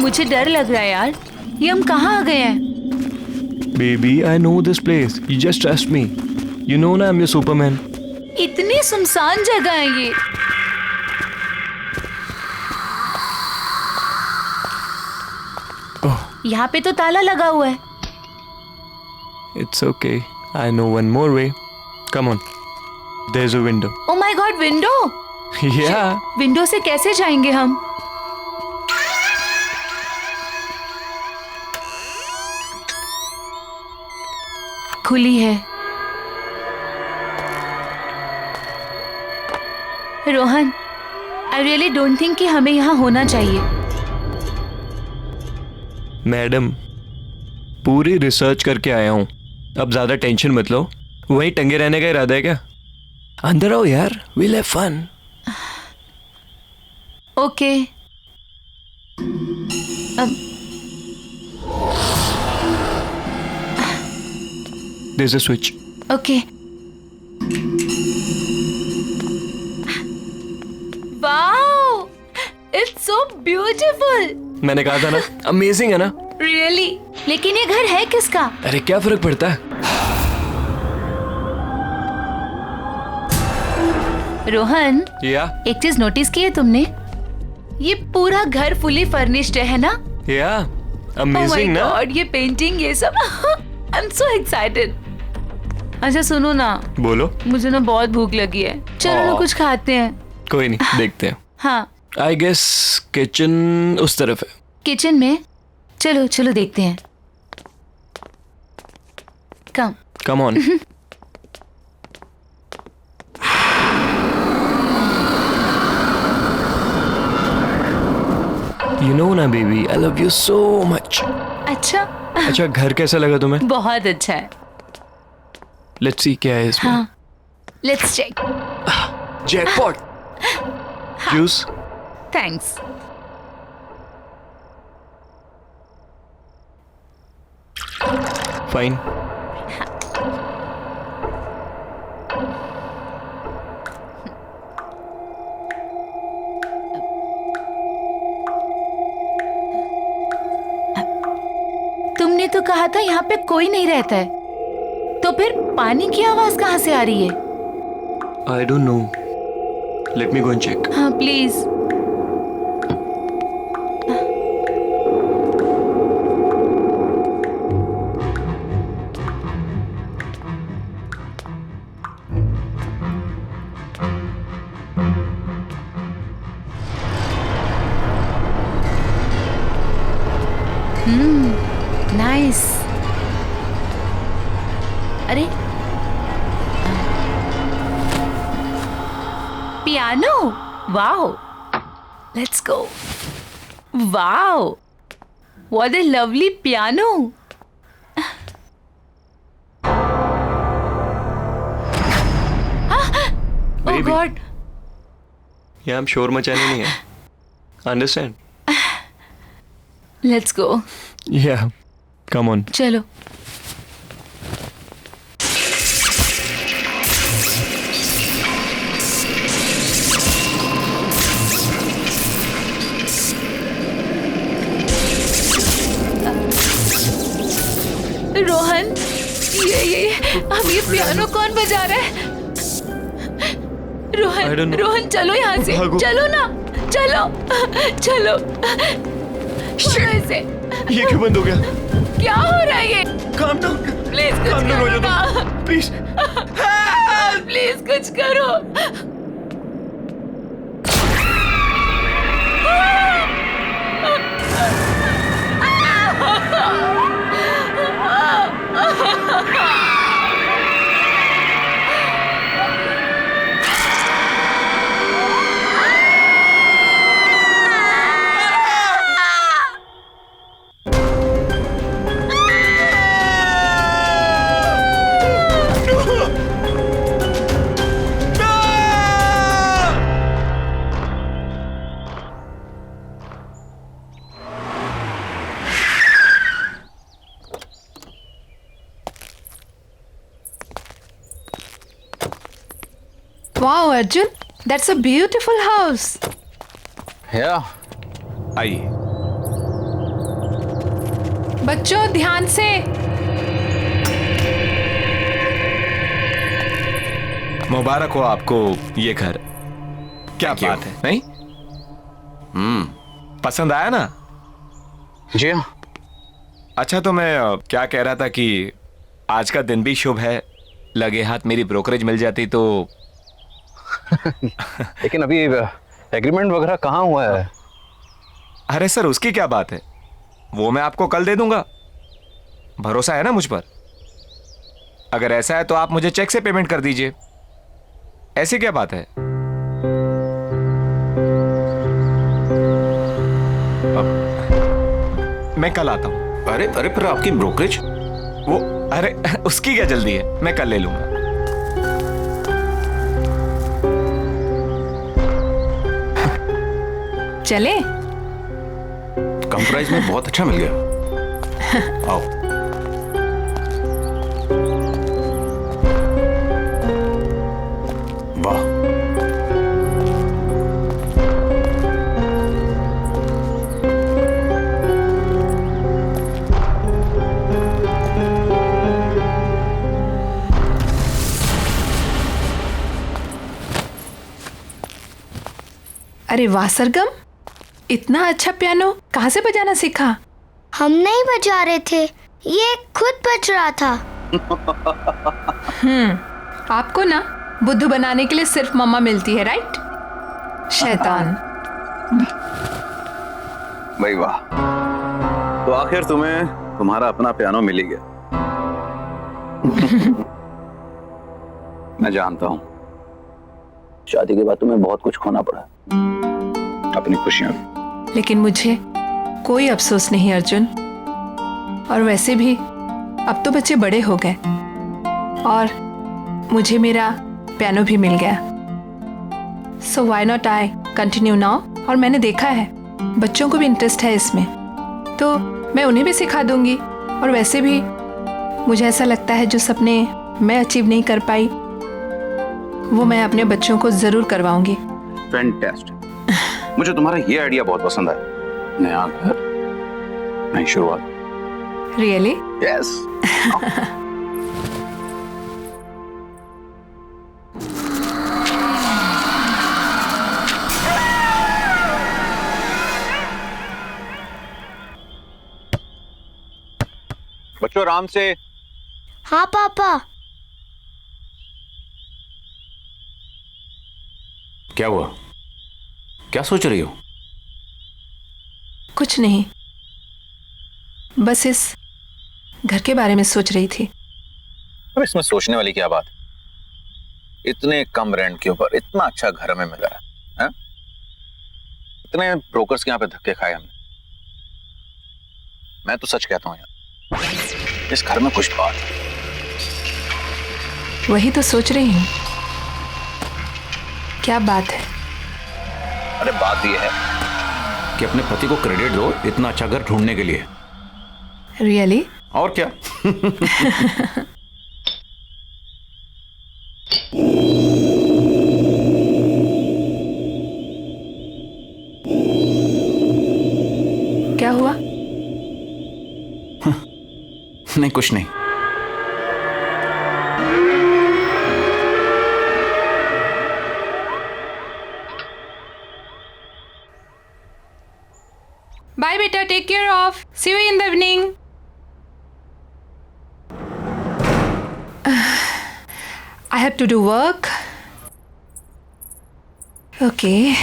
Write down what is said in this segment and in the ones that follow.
मुझे डर लग रहा है यार, ये हम कहाँ आ गए हैं? Baby, I know this place. You just trust me. You know ना, I'm your Superman. इतनी सुनसान जगह है ये। Oh, यहाँ पे तो ताला लगा हुआ है। it's okay. I know one more way. Come on. There's a window. Oh my God, window! Yeah. Window से कैसे जाएंगे हम? खुली है। Rohan, I really don't think कि हमें यहाँ होना चाहिए। मैडम, पूरी रिसर्च करके आया हूँ। अब ज्यादा टेंशन मत लो। वहीं टंगे रहने का इरादा है क्या? अंदर आओ यार, we'll have fun. Okay. There's a switch. Okay. Wow, it's so beautiful. मैंने कहा था ना, अमेजिंग है ना? रियली? लेकिन ये घर है किसका? अरे क्या फर्क पड़ता है? रोहन, या एक चीज नोटिस की है तुमने? ये पूरा घर फुली फर्निश्ड है ना? या Oh अमेजिंग my ना? God, ये पेंटिंग, ये सब। I am so excited. अच्छा सुनो ना, बोलो। मुझे ना बहुत भूख लगी है, चलो ना कुछ खाते हैं। कोई नहीं, देखते हैं। हाँ, आई गेस किचन उस तरफ है। किचन में? चलो चलो देखते हैं। Come. Come on. You know ना baby, I love you so much. अच्छा। अच्छा, घर कैसा लगा तुम्हें? बहुत अच्छा है। लेट्स सी क्या है इसमें। हाँ, let's check. Jackpot. Juice. Thanks. Fine. तुमने तो कहा था यहाँ पे कोई नहीं रहता है, तो फिर पानी की आवाज कहाँ से आ रही है? I don't know, let me go and check. हाँ प्लीज। नाइस। अरे piano, wow, let's go. Wow, what a lovely piano. Oh Baby. God. यहाँ हम शोर मचाने नहीं है, अंडरस्टैंड? Let's go. या कम ऑन। चलो। रोहन, ये अब ये पियानो कौन बजा रहा है? I don't Rohan, know. Rohan चलो यहाँ से, भागो। चलो ना, चलो चलो। छोड़ो इसे। ये क्यों बंद हो गया? क्या हो रहा है ये? Calm down. प्लीज कुछ काम डाउन हो करो जाओ ना। तुम, प्लीज। प्लीज कुछ करो। Wow, Arjun, that's a beautiful house. Yeah. आइए। बच्चों ध्यान से। मुबारक हो आपको ये घर। क्या बात है, नहीं? पसंद आया ना? जी हाँ। अच्छा, तो मैं क्या कह रहा था कि आज का दिन भी शुभ है, लगे हाथ मेरी ब्रोकरेज मिल जाती तो। लेकिन अभी एग्रीमेंट वगैरह कहाँ हुआ है? अरे सर, उसकी क्या बात है, वो मैं आपको कल दे दूंगा। भरोसा है ना मुझ पर? अगर ऐसा है तो आप मुझे चेक से पेमेंट कर दीजिए। ऐसी क्या बात है? मैं कल आता हूं। अरे अरे, पर आपकी ब्रोकरेज? वो, अरे उसकी क्या जल्दी है, मैं कल ले लूंगा। चले? कम प्राइस में बहुत अच्छा मिल गया। आओ। वाह। अरे वाह सरगम, इतना अच्छा पियानो कहाँ से बजाना सीखा? हम नहीं बजा रहे थे, ये खुद बज रहा था। आपको ना बुद्धू बनाने के लिए सिर्फ मम्मा मिलती है, राइट? शैतान। भाई वाह, तो आखिर तुम्हें तुम्हारा अपना पियानो मिल ही गया। मैं जानता हूं, शादी के बाद तुम्हें बहुत कुछ खोना पड़ा, अपनी खुशियां भी। लेकिन मुझे कोई अफसोस नहीं अर्जुन। और वैसे भी अब तो बच्चे बड़े हो गए और मुझे मेरा पियानो भी मिल गया। So why not I continue now. और मैंने देखा है बच्चों को भी इंटरेस्ट है इसमें, तो मैं उन्हें भी सिखा दूंगी। और वैसे भी मुझे ऐसा लगता है जो सपने मैं अचीव नहीं कर पाई वो मैं अपने बच्चों को जरूर करवाऊंगी। फैंटास्टिक। मुझे तुम्हारा ये आइडिया बहुत पसंद आया। नया घर, नई शुरुआत। रियली? यस। बच्चों आराम से। हाँ पापा। क्या हुआ? क्या सोच रही हो? कुछ नहीं, बस इस घर के बारे में सोच रही थी। अब इसमें सोचने वाली क्या बात है? इतने कम रेंट के ऊपर इतना अच्छा घर हमें मिला है? इतने ब्रोकर्स के यहाँ पे धक्के खाए हमने। मैं तो सच कहता हूँ यार, इस घर में कुछ बात है। वही तो सोच रही हूँ, क्या बात है? अरे बात यह है कि अपने पति को क्रेडिट दो इतना अच्छा घर ढूंढने के लिए। रियली? और क्या। क्या हुआ? नहीं, कुछ नहीं। बाय बेटा, take care of, see you in the evening. I have to do work. Okay.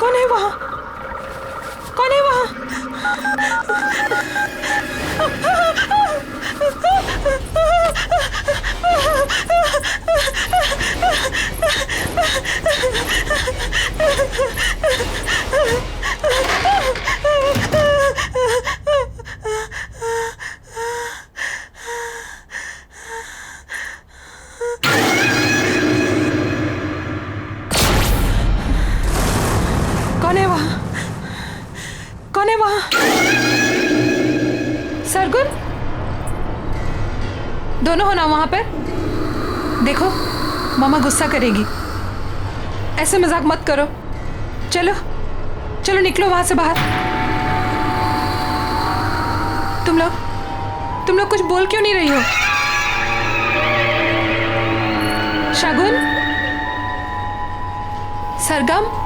कौन है वहाँ? कौन है वहाँ? कौन है वहाँ? कौन है वहाँ? सरगुन, दोनों हो ना वहां पर? देखो, मामा गुस्सा करेगी। ऐसे मजाक मत करो। चलो चलो निकलो वहां से बाहर। तुम लोग कुछ बोल क्यों नहीं रही हो? शगुन, सरगम,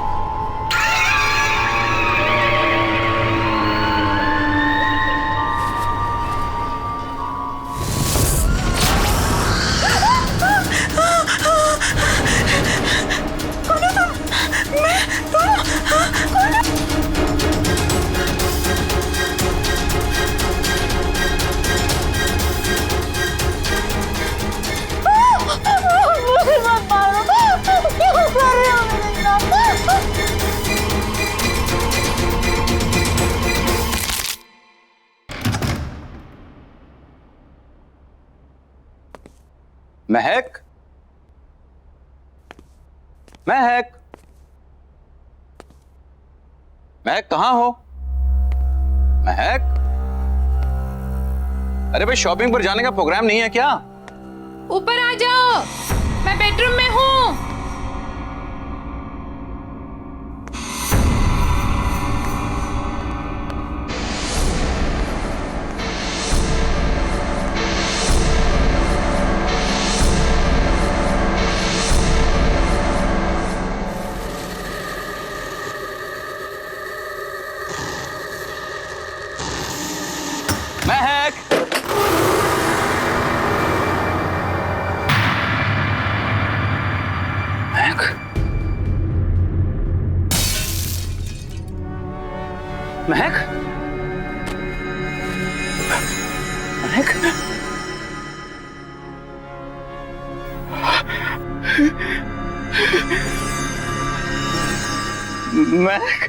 महक, महक, महक कहाँ हो? महक, अरे भाई शॉपिंग पर जाने का प्रोग्राम नहीं है क्या? ऊपर आ जाओ, मैं बेडरूम में हूँ। महक, महक, महक, महक,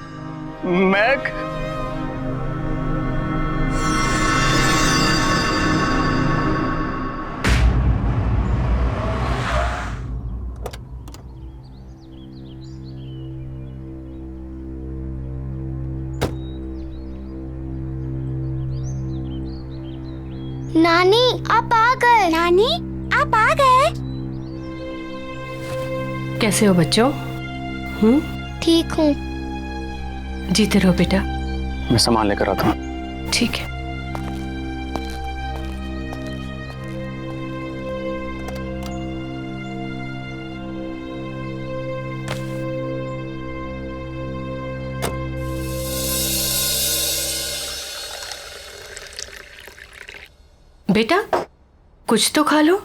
महक, नानी आप आ गए। नानी आप आ गए। कैसे हो बच्चों? ठीक हूँ। जीते रहो बेटा। मैं सामान लेकर आता हूँ। ठीक है। बेटा कुछ तो खा लो।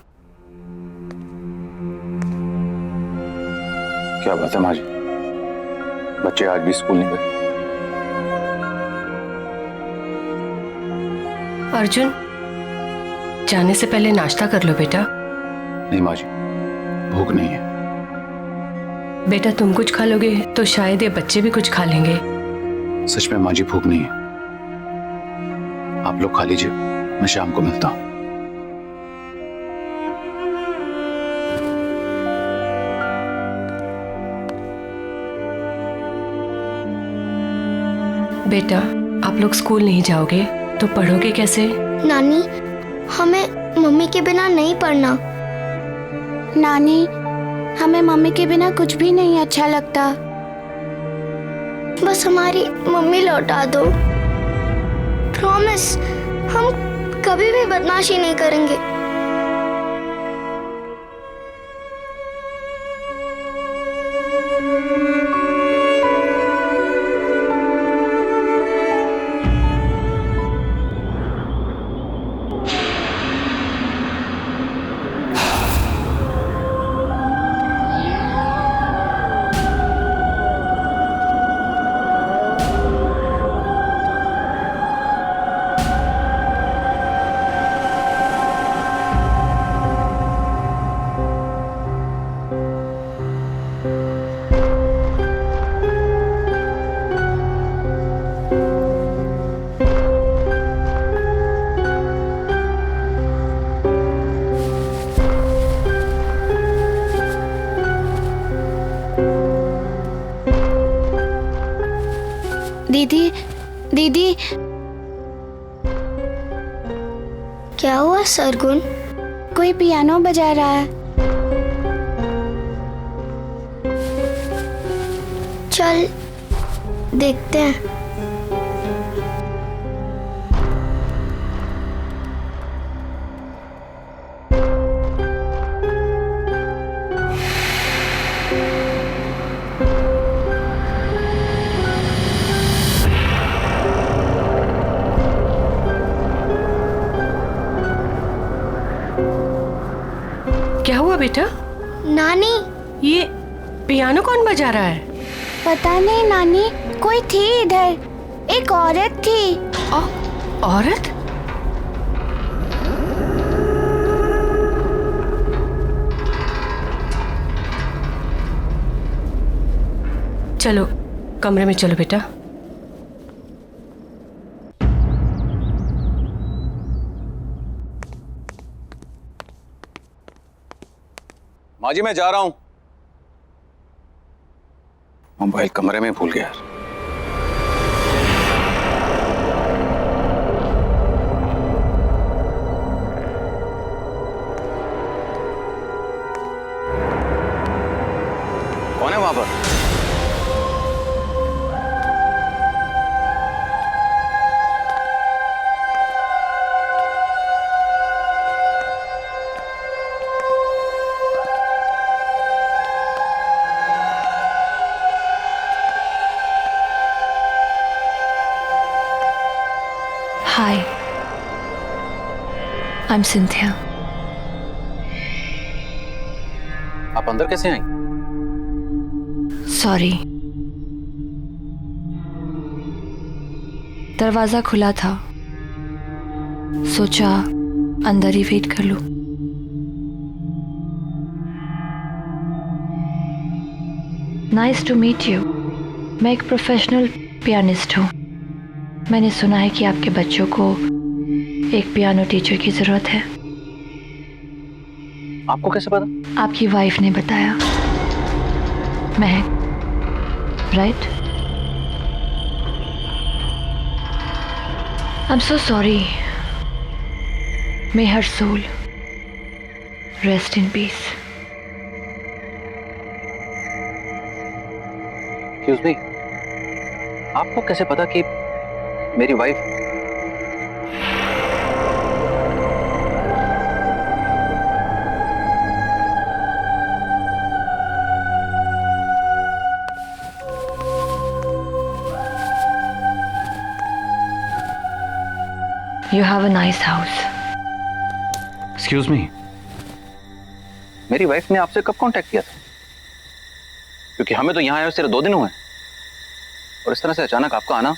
क्या बात है माँ जी, बच्चे आज भी स्कूल नहीं गए? अर्जुन, जाने से पहले नाश्ता कर लो बेटा। नहीं माँ जी, भूख नहीं है। बेटा तुम कुछ खा लोगे तो शायद ये बच्चे भी कुछ खा लेंगे। सच में माँ जी भूख नहीं है। आप लोग खा लीजिए, मैं शाम को मिलता हूँ। बेटा आप लोग स्कूल नहीं जाओगे तो पढ़ोगे कैसे? नानी हमें मम्मी के बिना नहीं पढ़ना। नानी हमें मम्मी के बिना कुछ भी नहीं अच्छा लगता। बस हमारी मम्मी लौटा दो। प्रॉमिस, हम कभी भी बदमाशी नहीं करेंगे। दीदी दीदी, क्या हुआ सरगुन? कोई पियानो बजा रहा है। चल देखते हैं। क्या हुआ बेटा? नानी, ये पियानो कौन बजा रहा है? पता नहीं नानी, कोई थी इधर, एक औरत थी। औरत? चलो कमरे में चलो बेटा। माँ जी मैं जा रहा हूं। मोबाइल कमरे में भूल गया यार। कौन है वहां पर? Hi, I'm Cynthia. आप अंदर कैसे आई? Sorry. दरवाजा खुला था, सोचा अंदर ही वेट कर लूं। Nice to meet you. मैं एक प्रोफेशनल पियानिस्ट हूँ। मैंने सुना है कि आपके बच्चों को एक पियानो टीचर की जरूरत है। आपको कैसे पता? आपकी वाइफ ने बताया। महक, right? I'm so sorry. May her soul rest in peace. Excuse me. आपको कैसे पता कि मेरी wife? You have a nice house. Excuse me, मेरी वाइफ ने आपसे कब कांटेक्ट किया था? क्योंकि हमें तो यहाँ आए सिर्फ 2 दिन हुए और इस तरह से अचानक आपका आना।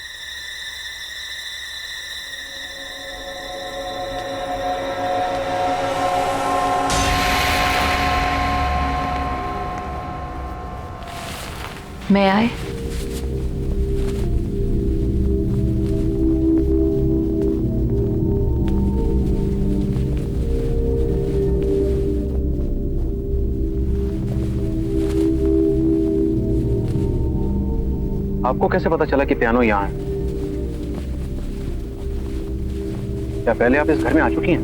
May I? आपको कैसे पता चला कि पियानो यहाँ है? क्या पहले आप इस घर में आ चुकी हैं?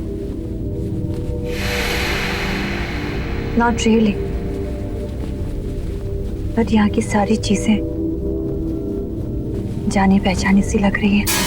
Not really. बट यहाँ की सारी चीजें जानी पहचानी सी लग रही है।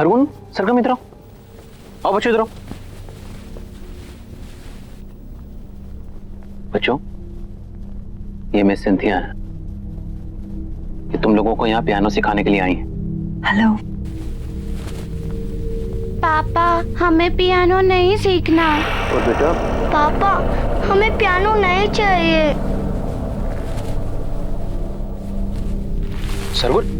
सरगुन, सरगम इधर आओ। आओ बच्चों इधर आओ। बच्चों, ये मिस सिंथिया है। तुम लोगों को यहाँ पियानो सिखाने के लिए आई हैं। हेलो। पापा हमें पियानो नहीं सीखना। और बेटा पापा हमें पियानो नहीं चाहिए। सरवण,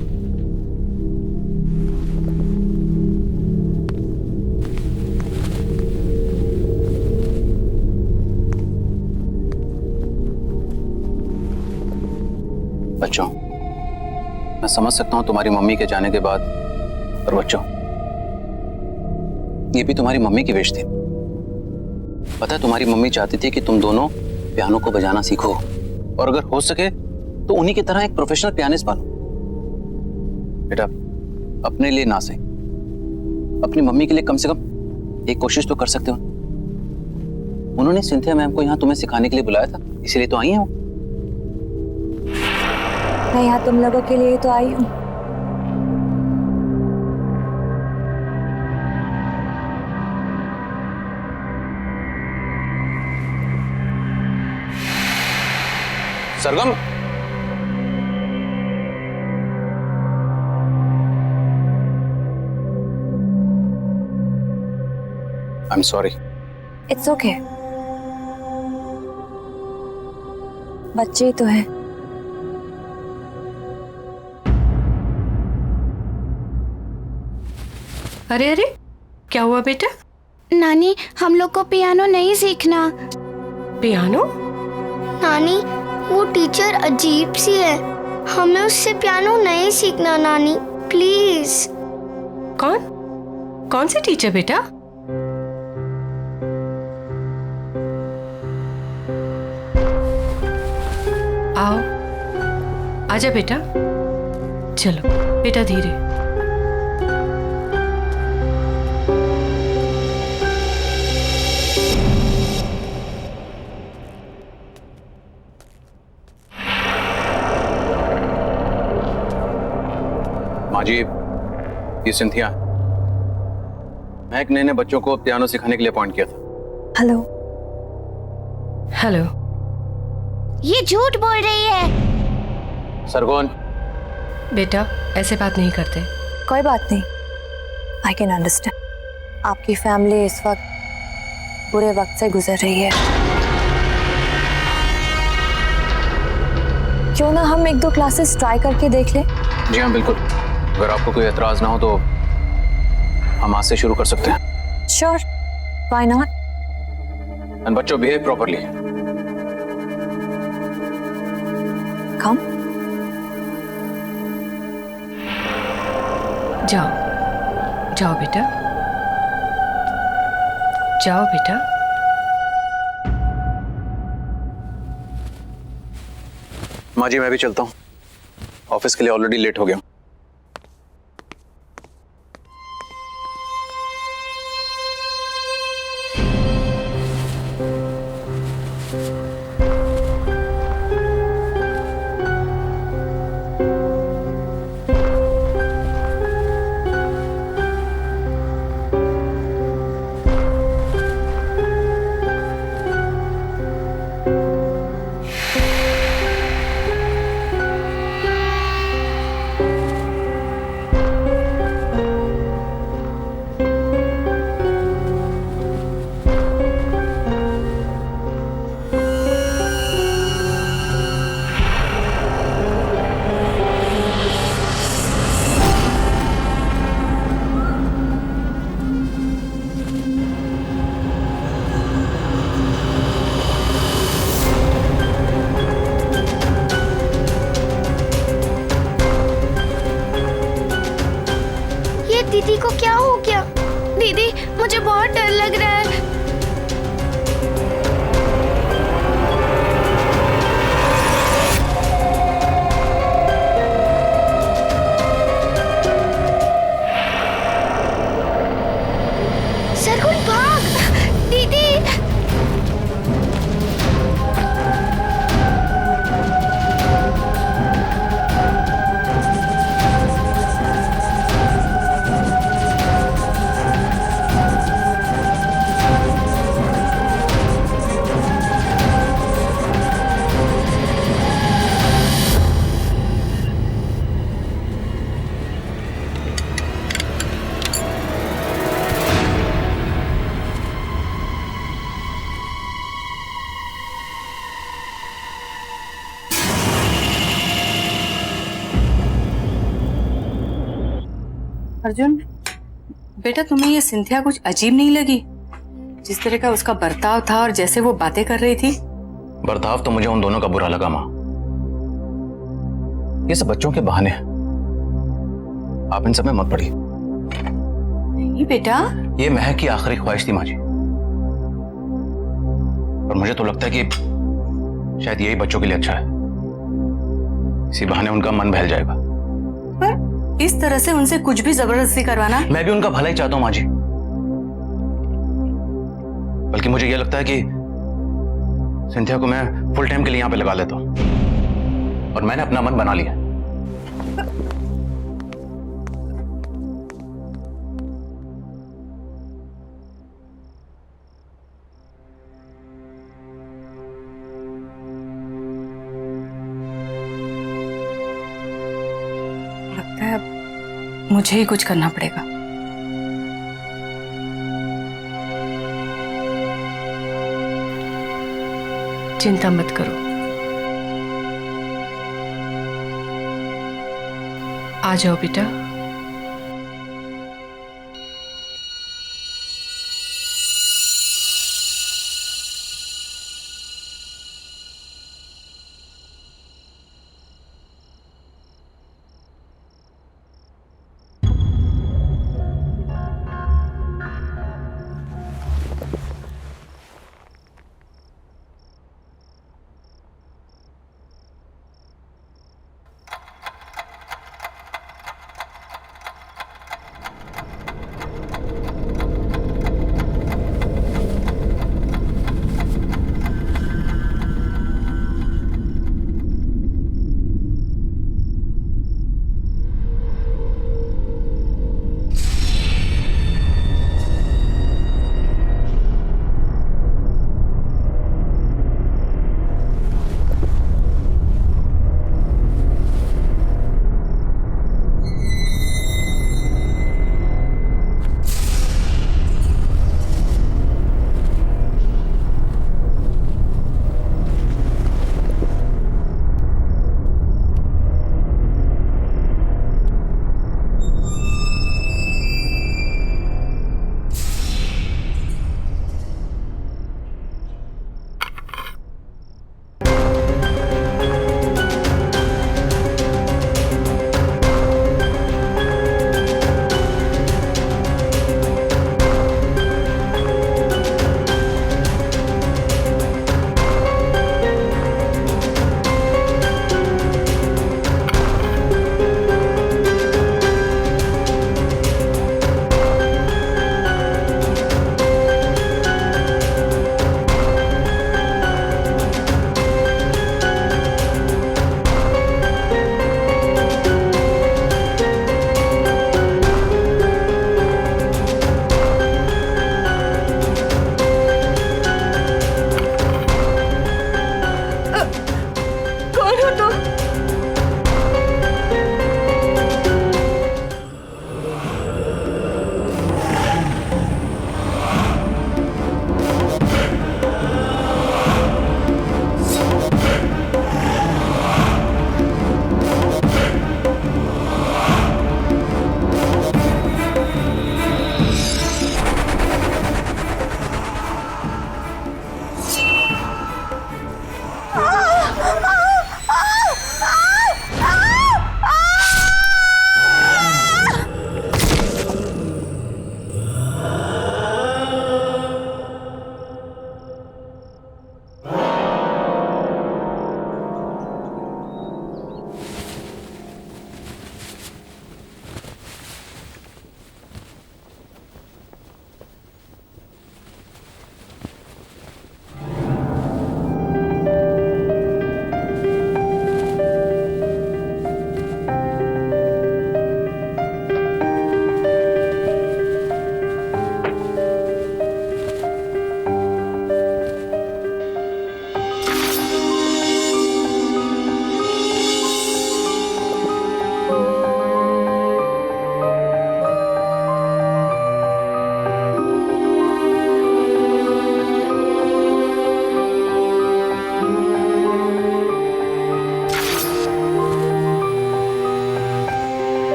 बच्चों मैं समझ सकता हूं तुम्हारी मम्मी के जाने के बाद, पर बच्चों ये भी तुम्हारी मम्मी की विश थी। पता है तुम्हारी मम्मी चाहती थी कि तुम दोनों पियानो को बजाना सीखो और अगर हो सके तो उन्हीं की तरह एक प्रोफेशनल पियानिस्ट बनो। बेटा अपने लिए ना सही, अपनी मम्मी के लिए कम से कम एक कोशिश तो कर सकते हो। उन्होंने सिंथिया मैम को यहाँ तुम्हें सिखाने के लिए बुलाया था, इसीलिए तो आई हैं वो। मैं यहाँ तुम लोगों के लिए तो आई हूँ। Sargam, I am sorry. It's okay, बच्चे ही तो हैं। अरे अरे, क्या हुआ बेटा? नानी हम लोग को पियानो नहीं सीखना। पियानो? नानी वो टीचर अजीब सी है, हमें उससे पियानो नहीं सीखना नानी प्लीज। कौन कौन सी टीचर बेटा? आओ, आजा बेटा। चलो बेटा धीरे। माँ जी, ये सिंथिया, महक ने बच्चों को पियानो सिखाने के लिए अपॉइंट किया था। हेलो। हेलो। ये झूठ बोल रही है। सरगोन, बेटा ऐसे बात नहीं करते। कोई बात नहीं, आई कैन अंडरस्टैंड। आपकी फैमिली इस वक्त बुरे वक्त से गुजर रही है। क्यों ना हम 1-2 क्लासेस ट्राई करके देख लें? जी हाँ बिल्कुल, अगर आपको कोई एतराज ना हो तो हम आज से शुरू कर सकते हैं। Sure, why not. एंड बच्चों बिहेव प्रॉपर्ली। कम। जाओ जाओ बेटा, जाओ बेटा। माँ जी मैं भी चलता हूँ, ऑफिस के लिए ऑलरेडी लेट हो गया। दीदी को क्या हो गया? दीदी मुझे बहुत डर लग रहा है। सरगुन भाग, दीदी। अर्जुन, बेटा तुम्हें ये सिंथिया कुछ अजीब नहीं लगी? जिस तरह का उसका बर्ताव था और जैसे वो बातें कर रही थी। बर्ताव तो मुझे उन दोनों का बुरा लगा माँ। ये सब बच्चों के बहाने हैं, आप इन सब में मत पड़िए। नहीं बेटा, ये महक की आखिरी ख्वाहिश थी माँ जी, और मुझे तो लगता है कि शायद यही बच्चों के लिए अच्छा है। इसी बहाने उनका मन बहल जाएगा। पर इस तरह से उनसे कुछ भी जबरदस्ती करवाना। मैं भी उनका भला ही चाहता हूं माँ जी, बल्कि मुझे यह लगता है कि सिंथिया को मैं फुल टाइम के लिए यहां पे लगा लेता हूं, और मैंने अपना मन बना लिया। लगता है मुझे ही कुछ करना पड़ेगा। चिंता मत करो, आ जाओ बेटा।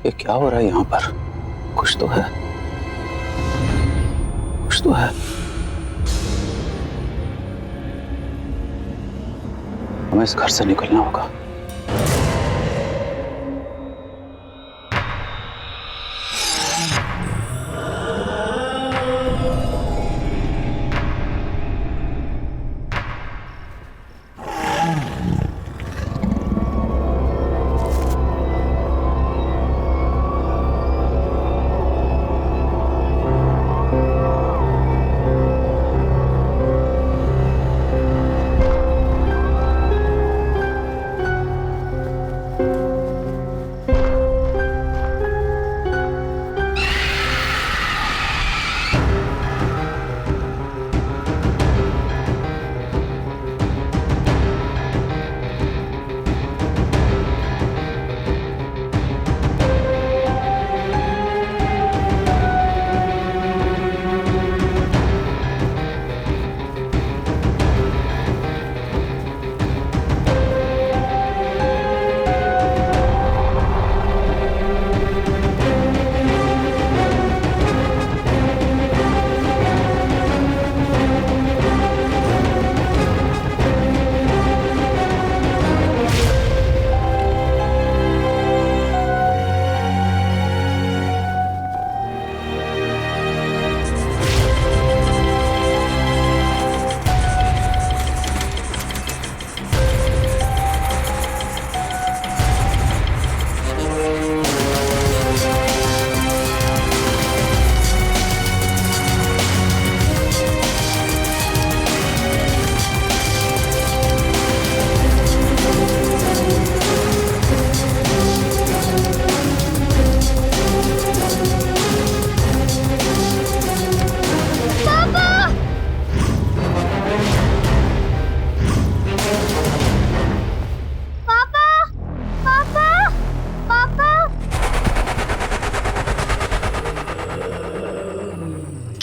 ये क्या हो रहा है यहाँ पर? कुछ तो है, कुछ तो है। हमें इस घर से निकलना होगा।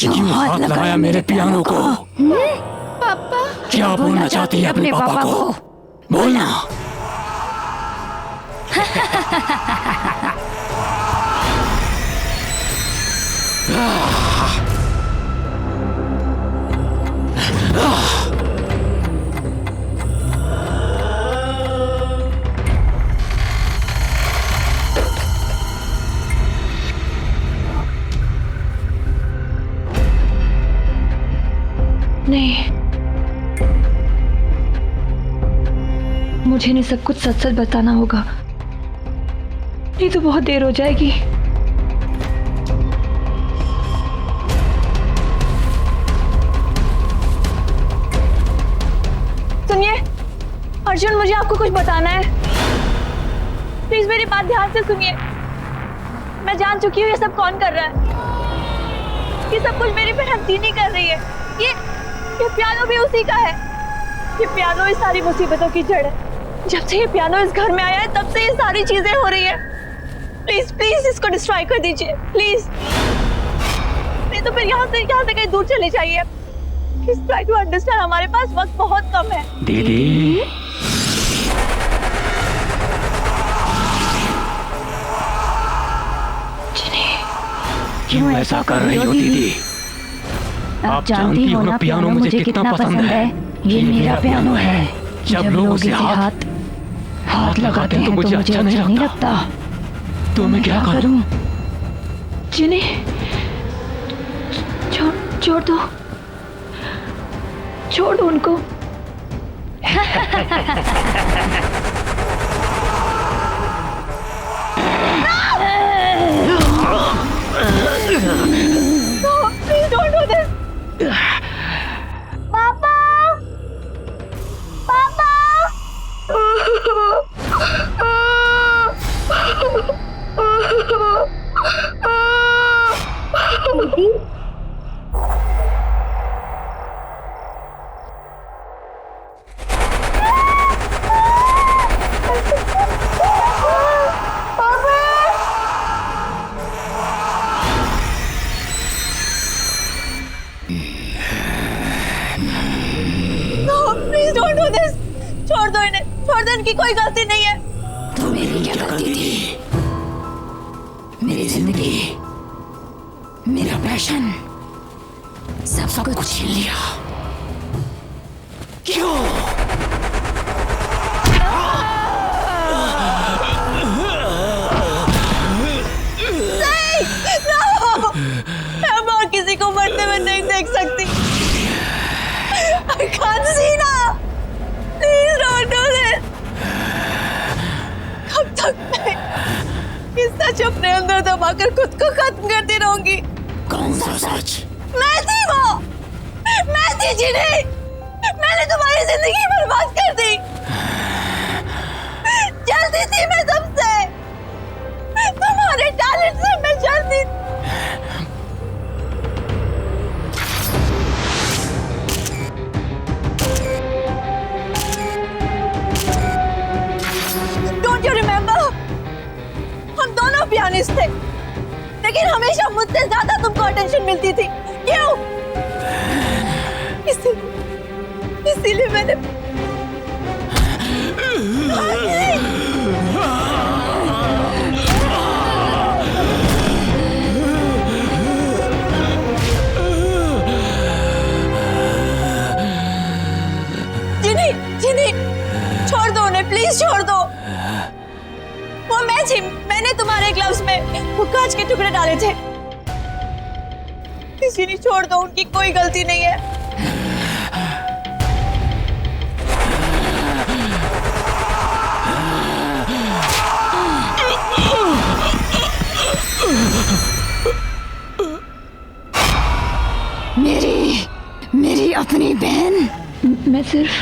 क्यों हाथ लगाया मेरे पियानो को? पापा क्या बोलना चाहती है अपने पापा को? बोलना। नहीं, मुझे इन्हें सब कुछ सच सच बताना होगा, नहीं तो बहुत देर हो जाएगी। सुनिए अर्जुन, मुझे आपको कुछ बताना है। प्लीज मेरी बात ध्यान से सुनिए। मैं जान चुकी हूँ ये सब कौन कर रहा है। ये सब कुछ मेरी बहन दीनी कर रही है। ये पियानो भी उसी का है। ये पियानो इस सारी मुसीबतों की जड़ है। जब से ये पियानो इस घर में आया है तब से ये सारी चीजें हो रही है। प्लीज प्लीज इसको डिस्ट्रॉय कर दीजिए प्लीज, नहीं तो फिर यहाँ से कहीं दूर चले जाइए। प्लीज ट्राई टू अंडरस्टैंड, हमारे पास वक्त बहुत कम है। दीदी क्यों ऐसा कर रही हो दीदी? आप जानती हो ना पियानो मुझे कितना पसंद है। ये मेरा पियानो है। जब लोग उसे हाथ लगाते हैं तो मुझे अच्छा नहीं लगता। तो मैं क्या करूं? जिन्हें छोड़ दो उनको। उनकी कोई गलती नहीं है। तो मेरी क्या गलती थी? मेरी जिंदगी, मेरा पैशन, सब कुछ छीन लिया। क्यों? मैं और किसी को मरते हुए नहीं देख सकती। I can't see now. Please don't do this. कब तक मैं इस सच अपने अंदर दबाकर खुद को खत्म करती रहूंगी? कौन सा सच? मैं थी वो, मैं थी जिन्हें मैंने तुम्हारी जिंदगी बर्बाद कर दी। जलती थी मैं सबसे, तुम्हारे टैलेंट से मैं जलती थी। Don't you remember? हम दोनों पियानिस्ट थे, लेकिन हमेशा मुझसे ज्यादा तुमको अटेंशन मिलती थी। क्यों? इसीलिए मैंने जिनी, छोड़ दो उन्हें, प्लीज छोड़ दो। वो मैं थी, मैंने तुम्हारे ग्लव्स में वो कांच के टुकड़े डाले थे। जिनी, छोड़ दो, उनकी कोई गलती नहीं है। मेरी अपनी बहन। मैं सिर्फ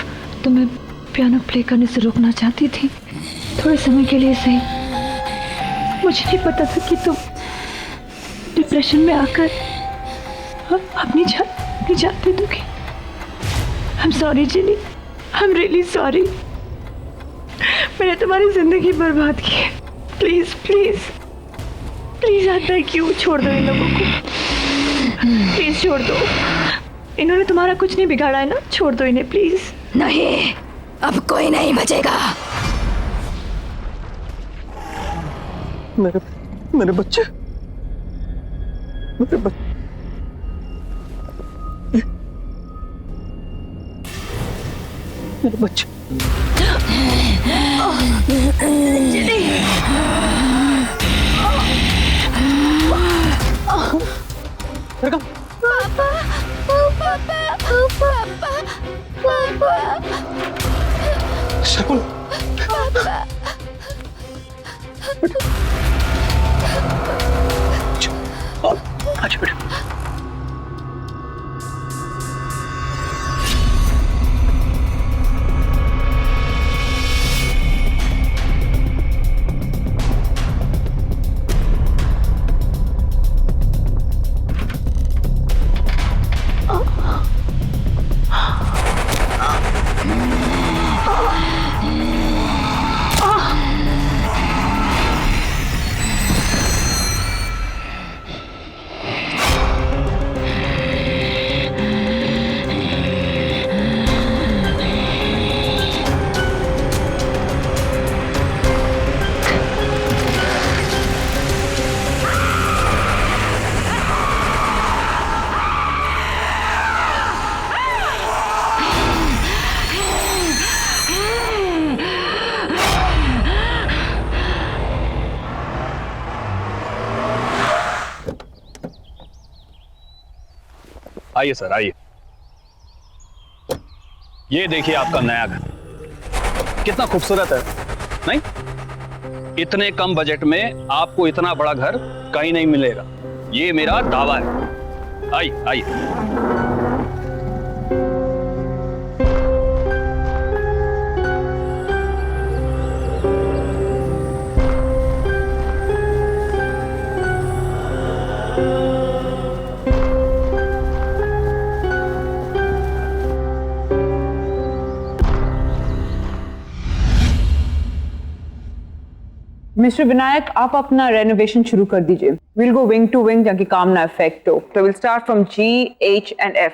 तुम्हें पियानो प्ले करने से रोकना चाहती थी, थोड़े समय के लिए सही। मुझे नहीं पता था कि तुम डिप्रेशन में आकर अपनी जान दे दोगी। I'm sorry Jini, I'm really sorry। मैंने तुम्हारी जिंदगी बर्बाद की है। प्लीज प्लीज प्लीज आता है, क्यों? छोड़ दो इन लोगों को, प्लीज छोड़ दो। इन्होंने तुम्हारा कुछ नहीं बिगाड़ा है ना, छोड़ दो इन्हें प्लीज। नहीं, अब कोई नहीं बचेगा। मेरे बच्चे, मेरे बच्चे, मेरे बच्चे। शकुन, अच्छा बेटा। आइए सर, आइए। ये देखिए आपका नया घर, कितना खूबसूरत है, नहीं? इतने कम बजट में आपको इतना बड़ा घर कहीं नहीं मिलेगा, ये मेरा दावा है। आइए आइए। मिस्टर विनायक, आप अपना रेनोवेशन शुरू कर दीजिए। Will go wing to wing ताकि काम ना इफेक्ट हो। तो will start from G, H and F।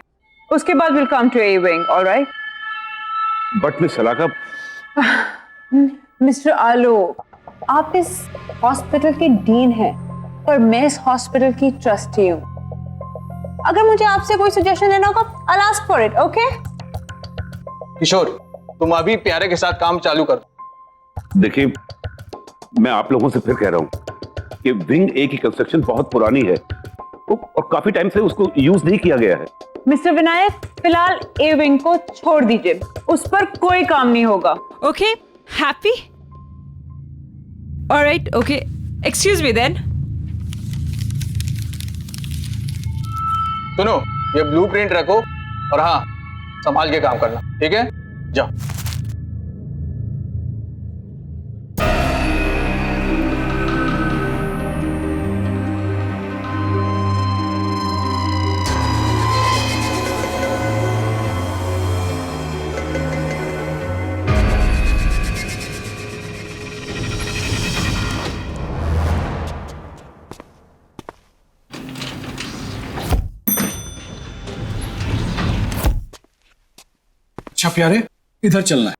उसके बाद will come to A wing, alright? But miss Salaka, mister Alok, आप इस हॉस्पिटल के डीन हैं और मैं इस हॉस्पिटल की ट्रस्टी हूँ। अगर मुझे आपसे कोई सजेशन लेना होगा, I'll ask for it, okay? किशोर, तुम अभी प्यारे के साथ काम चालू कर। देखिए, मैं आप लोगों से फिर कह रहा हूं कि विंग ए की कंस्ट्रक्शन बहुत पुरानी है और काफी टाइम से उसको यूज नहीं किया गया है। मिस्टर विनायक, फिलहाल ए विंग को छोड़ दीजिए, उस पर कोई काम नहीं होगा। Okay, happy? All right, okay. Excuse me then. सुनो, ये ब्लूप्रिंट रखो और हाँ, संभाल के काम करना, ठीक है? जाओ। अच्छा प्यारे, इधर चलना है।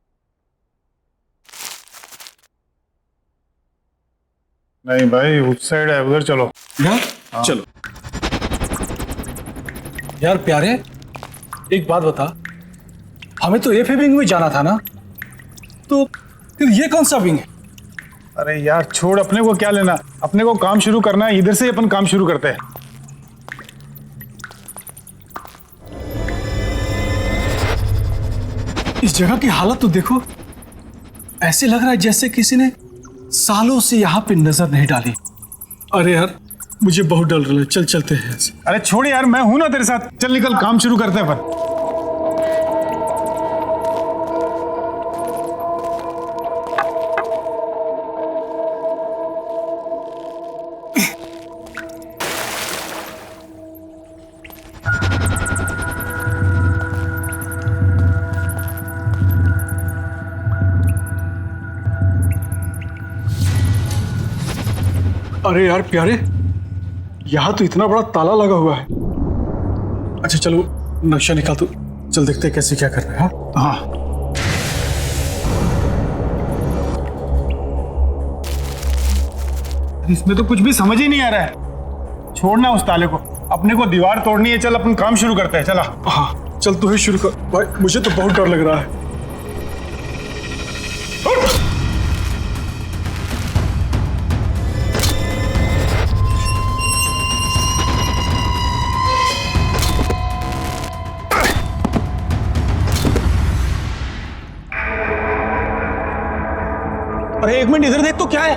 नहीं भाई, उस साइड है, उधर चलो। यार चलो। यार प्यारे, एक बात बता, हमें तो एफ विंग में जाना था ना, तो फिर ये कौन सा विंग है? अरे यार छोड़, अपने को क्या लेना, अपने को काम शुरू करना है, इधर से अपन काम शुरू करते हैं। इस जगह की हालत तो देखो, ऐसे लग रहा है जैसे किसी ने सालों से यहाँ पे नजर नहीं डाली। अरे यार, मुझे बहुत डर रहा है, चल चलते हैं। अरे छोड़ यार, मैं हूं ना तेरे साथ, चल निकल, काम शुरू करते हैं अपन। अरे यार प्यारे, यहाँ तो इतना बड़ा ताला लगा हुआ है। अच्छा चलो, नक्शा निकाल, तो चल देखते हैं कैसे क्या करना है। हाँ इसमें तो कुछ भी समझ ही नहीं आ रहा है। छोड़ना उस ताले को, अपने को दीवार तोड़नी है, चल अपन काम शुरू करते हैं। चला। हाँ चल, तू ही शुरू कर भाई, मुझे तो बहुत डर लग रहा है। अरे एक मिनट इधर देख तो, क्या है?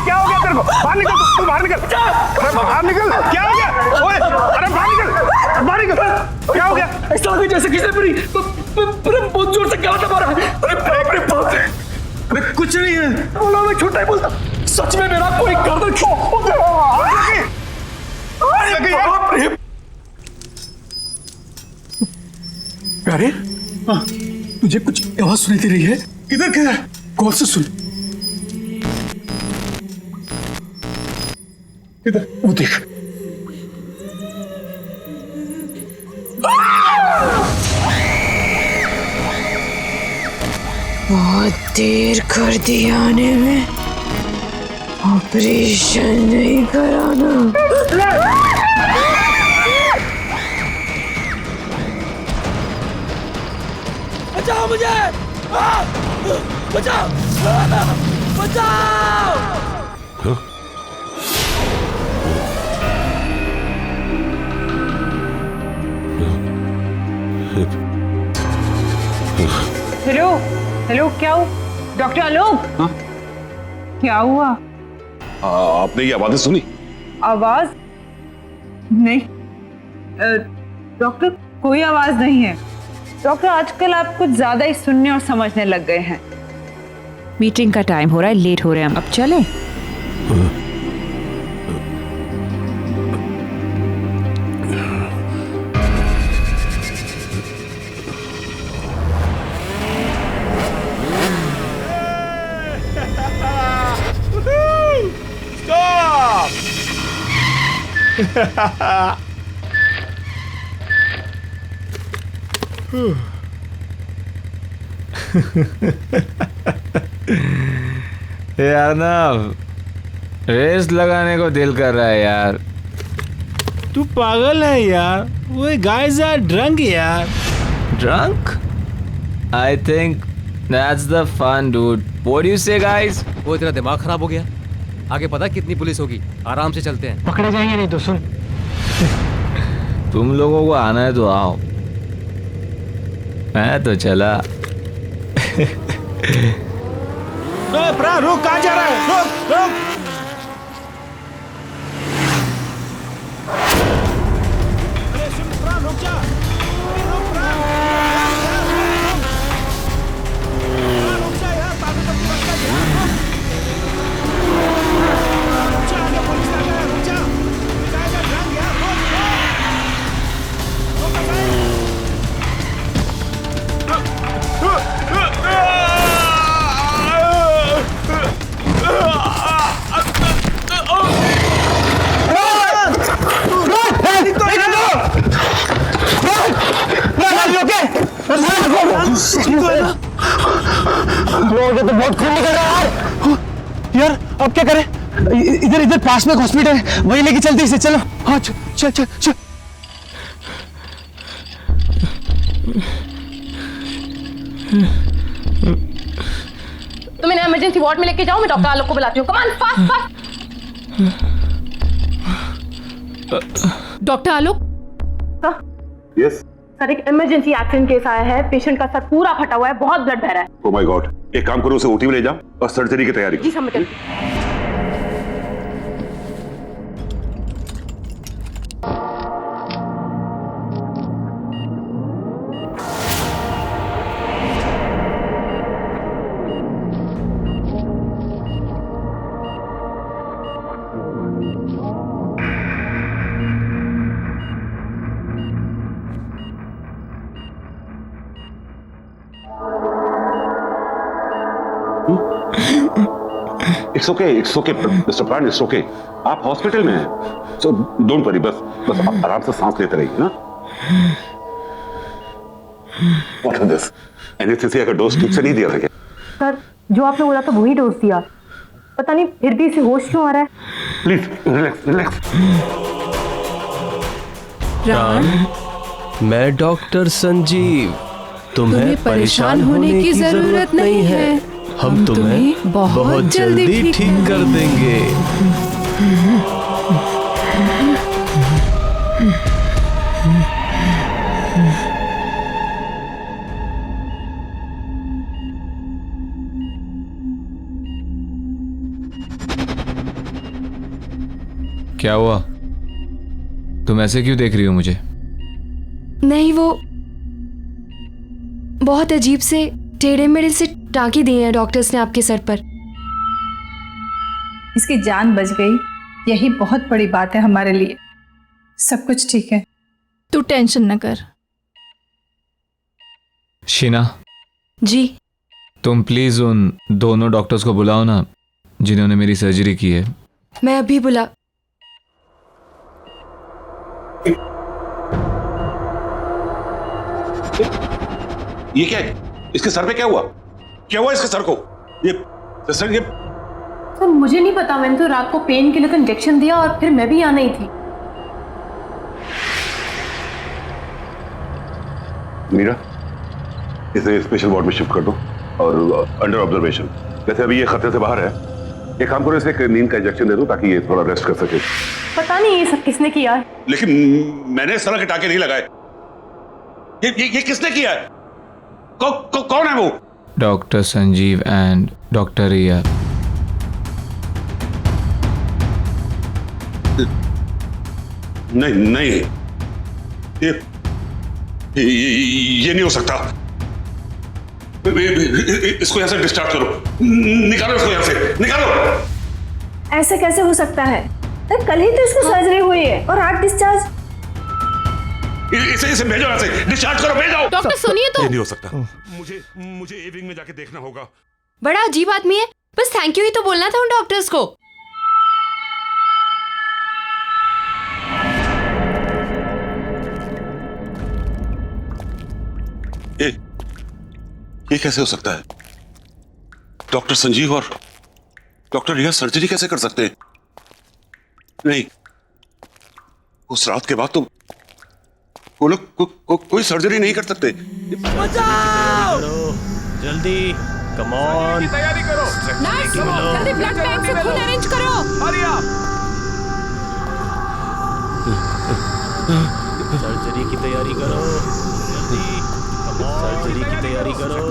क्या हो गया तेरे को? बाहर निकल, तू बाहर निकल। अरे बाहर निकल, क्या हो गया? ओए, अरे बाहर निकल, बाहर निकल। क्या हो गया? ऐसा लगा जैसे किसी ने बहुत जोर से गला मारा। अरे बाप रे, अरे कुछ नहीं है, बोला मैं झूठ नहीं बोलता, सच में मेरा कोई गर्दन प्यारे, तुझे कुछ आवाज सुनी दे रही है? किधर किधर? कौन से सुन? इधर, वो देख। बहुत देर कर दी आने में, ऑपरेशन नहीं कराना। बचाओ मुझे, बचाओ, बचाओ। हेलो हेलो, क्या हुआ? डॉक्टर आलोक, क्या हुआ? आपने ये आवाजें सुनी? आवाज नहीं डॉक्टर, कोई आवाज नहीं है। डॉक्टर, आजकल आप कुछ ज्यादा ही सुनने और समझने लग गए हैं। मीटिंग का टाइम हो रहा है, लेट हो रहे हैं हम, अब चलें? यार ना रेस लगाने को दिल कर रहा है यार। तू पागल है यार, वो गाइस आर ड्रंक यार। Drunk? I think that's the fun dude. What do you say guys? वो तेरा दिमाग खराब हो गया? आगे पता कितनी पुलिस होगी, आराम से चलते हैं। पकड़े जाएंगे नहीं तो सुन। तुम लोगों को आना है तो आओ, मैं तो चला। प्रा रुक, कहाँ जा रहा है? रुक रुक। अरे सुन प्रा, रुक जा। रुक प्रा। रुक जा यार, पागल कब तक बचता है? रुक जा, आगे पुलिस आ गया, रुक जा। जाएगा ड्रंक यार, रुक तो बहुत खून निकल रहा है यार। अब क्या करें? इधर इधर पास में हॉस्पिटल है, वहीं लेके चलते इसे। चलो हाँ चल चल चल। तुम इन्हें इमरजेंसी वार्ड में लेके जाओ, मैं डॉक्टर आलोक को बुलाती हूँ। Come on, fast fast. Doctor Alok. Yes sir, एक इमरजेंसी एक्सीडेंट केस आया है। पेशेंट का सर पूरा फटा हुआ है, बहुत ब्लड बह रहा है। ओह माय गॉड, एक काम करो, उसे ओटी में ले जाओ और सर्जरी की तैयारी जी समझ गई। इट्स ओके मिस्टर प्राण, इट्स ओके। आप हॉस्पिटल में हैं, सो डोंट वरी। बस आप आराम से सांस लेते रहिए ना। What is this? एनेस्थीसिया का डोज ठीक से नहीं दिया था क्या? सर, जो आपने बोला था वही डोज दिया, पता नहीं फिर भी इसे होश क्यों आ रहा है। Please relax relax. प्राण, मैं डॉक्टर संजीव। तुम्हें परेशान होने की जरूरत नहीं है। हम तुम्हें बहुत जल्दी ठीक कर देंगे। क्या हुआ? तुम ऐसे क्यों देख रही हो मुझे? नहीं, वो बहुत अजीब से टेढ़े मेढ़े से टाँके दिए हैं डॉक्टर्स ने आपके सर पर। इसकी जान बच गई, यही बहुत बड़ी बात है हमारे लिए। सब कुछ ठीक है, तू टेंशन न कर। शीना जी, तुम प्लीज उन दोनों डॉक्टर्स को बुलाओ ना, जिन्होंने मेरी सर्जरी की है। मैं अभी बुला। ये क्या है? इसके सर पे क्या हुआ? क्या हुआ इसके सर को? ये सर सर, मुझे नहीं पता। मैंने तो रात को पेन किलर का इंजेक्शन दिया और फिर मैं भी यहाँ नहीं थी। मीरा, इसे स्पेशल वार्ड में शिफ्ट कर दो और अंडर ऑब्जर्वेशन। वैसे अभी ये खतरे से बाहर है। एक काम करो, इसे एक नींद का इंजेक्शन दे दो ताकि ये थोड़ा रेस्ट कर सके। पता नहीं ये सब किसने किया है। लेकिन मैंने इस तरह के टाके नहीं लगाए। ये किसने किया है? कौन है वो? डॉक्टर संजीव एंड डॉक्टर रिया। नहीं, ये नहीं हो सकता। इसको यहां से डिस्चार्ज करो, निकालो इसको यहां से, निकालो। ऐसे कैसे हो सकता है? कल ही तो इसको सर्जरी हुई है और आज डिस्चार्ज। इसे भेजो यहां से, डिस्चार्ज करो, भेजो। डॉक्टर सुनिए तो। ये नहीं हो सकता। मुझे ए विंग में जाके देखना होगा। बड़ा अजीब आदमी है, बस थैंक यू ही तो बोलना था उन डॉक्टर्स को। ये कैसे हो सकता है? डॉक्टर संजीव और डॉक्टर रिया सर्जरी कैसे कर सकते हैं? नहीं, उस रात के बाद तो वो लोग कोई सर्जरी नहीं कर सकते। बचाओ! जल्दी, कम ऑन। तैयारी करो। जल्दी ब्लड बैंक से खून अरेंज करो। सर्जरी की तैयारी करो। जल्दी, कम ऑन। सर्जरी की तैयारी करो।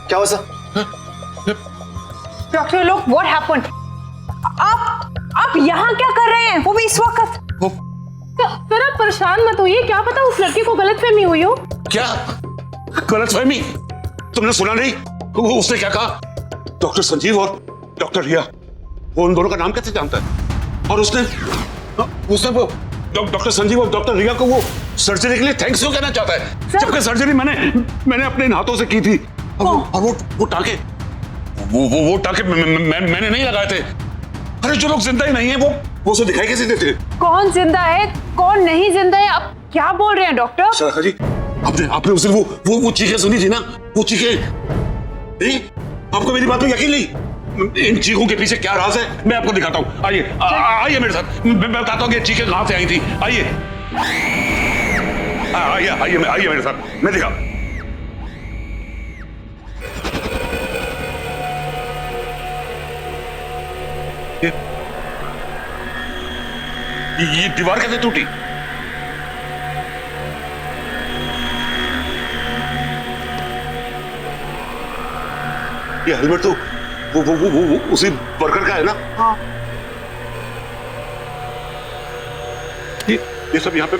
क्या हुआ सर? डॉक्टर लोग, व्हाट हैपेंड? आप यहाँ क्या कर रहे हैं? वो भी इस वक्त? सर आप परेशान मत होइए, क्या पता उस लड़के को गलतफहमी हुई हो। क्या गलतफहमी? तुमने सुना नहीं उसने क्या कहा? डॉक्टर संजीव और डॉक्टर रिया, वो उन दोनों का नाम कैसे जानता है? और उसने वो डॉक्टर संजीव और डॉक्टर रिया को वो सर्जरी के लिए थैंक्स क्यों कहना चाहता है, जबकि सर्जरी मैंने अपने हाथों से की थी। और वो टांके वो टांके मैंने नहीं लगाए थे। अरे जो लोग जिंदा ही नहीं है वो उसे दिखाई कैसे देते? कौन जिंदा है कौन नहीं जिंदा है, आप क्या बोल रहे हैं डॉक्टर? सर जी, आपने उस दिन वो चीखें सुनी थी ना, वो चीखें नहीं? आपको मेरी बात पे यकीन नहीं? इन चीखों के पीछे क्या राज है मैं आपको दिखाता हूँ। आइए मेरे साथ, मैं बताता हूँ कि चीखें कहां से आई थी। आइए मेरे साथ, मैं दिखा। ये दीवार कैसे टूटी? ये हेलमेट तो वो उसी वर्कर का है ना? हाँ। ये सब यहाँ पे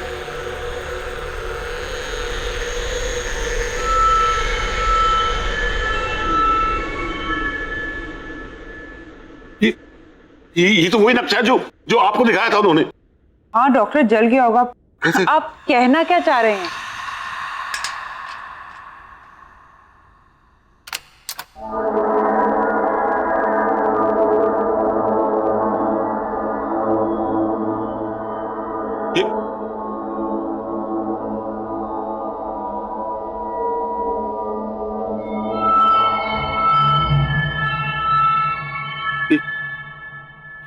ये तो वही नक्शा है जो आपको दिखाया था उन्होंने। हाँ डॉक्टर, जल गया होगा। आप कहना क्या चाह रहे हैं?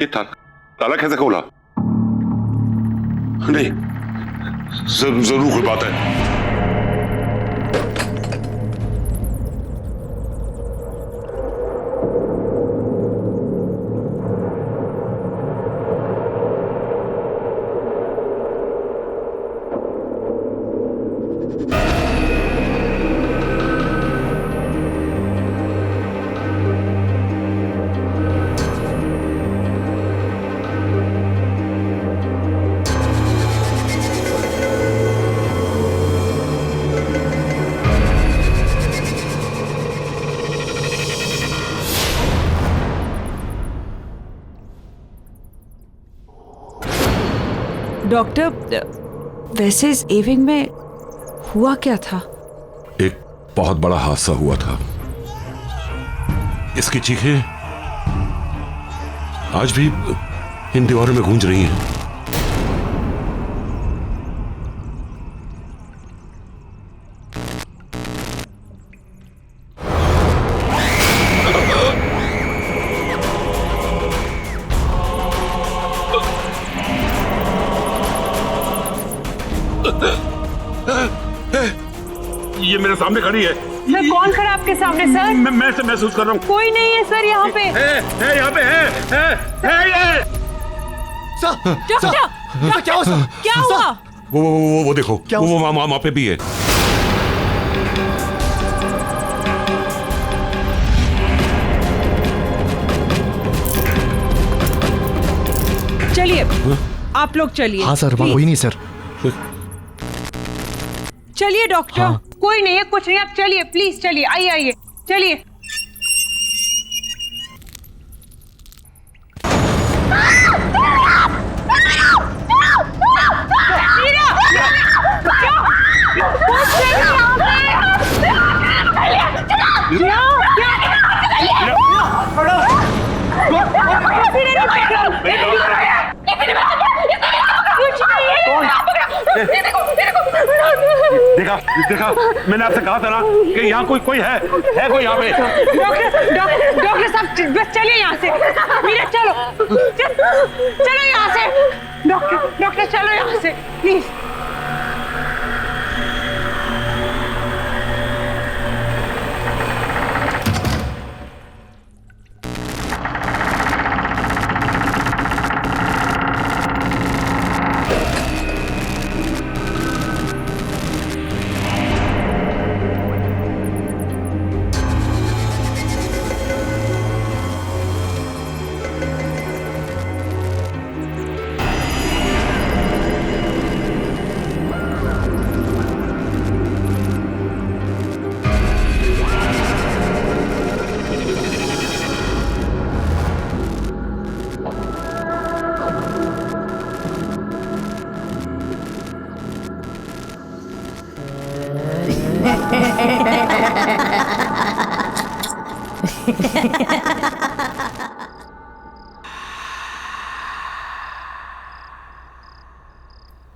ये ताला कैसे खोला? नहीं, जरूर कोई बात है। डॉक्टर, वैसे इस एविंग में हुआ क्या था? एक बहुत बड़ा हादसा हुआ था। इसकी चीखें आज भी इन दीवारों में गूंज रही हैं। ये मेरे सामने खड़ी है। सर कौन खड़ा आपके सामने सर? मैं इसे महसूस कर रहा हूँ। कोई नहीं है सर यहाँ पे। है यहाँ पे है ये। डॉक्टर क्या हुआ? वो देखो, वो वहाँ पे भी है। चलिए आप लोग चलिए। हाँ सर, कोई नहीं सर। चलिए डॉक्टर। हाँ। कोई नहीं है, कुछ नहीं, आप चलिए प्लीज, चलिए, आइए आइए, चलिए। देखा देखा, मैंने आपसे कहा था ना कि यहाँ कोई है कोई यहाँ पे। डॉक्टर साहब बस चलिए यहाँ से। मीरा चलो, चलो यहाँ से। डॉक्टर चलो यहाँ से प्लीज।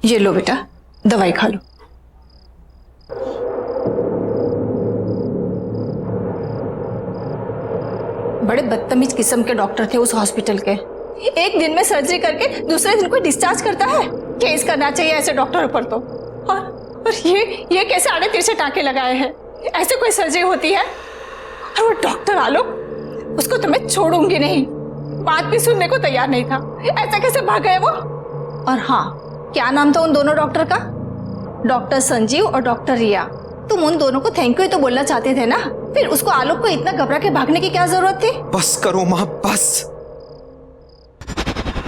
ये लो बेटा, दवाई खा लो। बड़े बदतमीज किस्म के डॉक्टर थे उस हॉस्पिटल के। एक दिन में सर्जरी करके दूसरे दिन को डिस्चार्ज करता है। केस करना चाहिए ऐसे डॉक्टरों पर तो। और ये कैसे आड़े तिरछे टाँके लगाए हैं? ऐसे कोई सर्जरी होती है? और वो डॉक्टर आलोक, उसको तो मैं छोड़ूंगी नहीं। बात भी सुनने को तैयार नहीं था। ऐसा कैसे भाग गए वो? और हाँ, क्या नाम था उन दोनों डॉक्टर का? डॉक्टर संजीव और डॉक्टर रिया। तुम उन दोनों को थैंक यू तो बोलना चाहते थे ना, फिर उसको आलोक को इतना घबरा के भागने की क्या जरूरत थी? बस करो माँ, बस।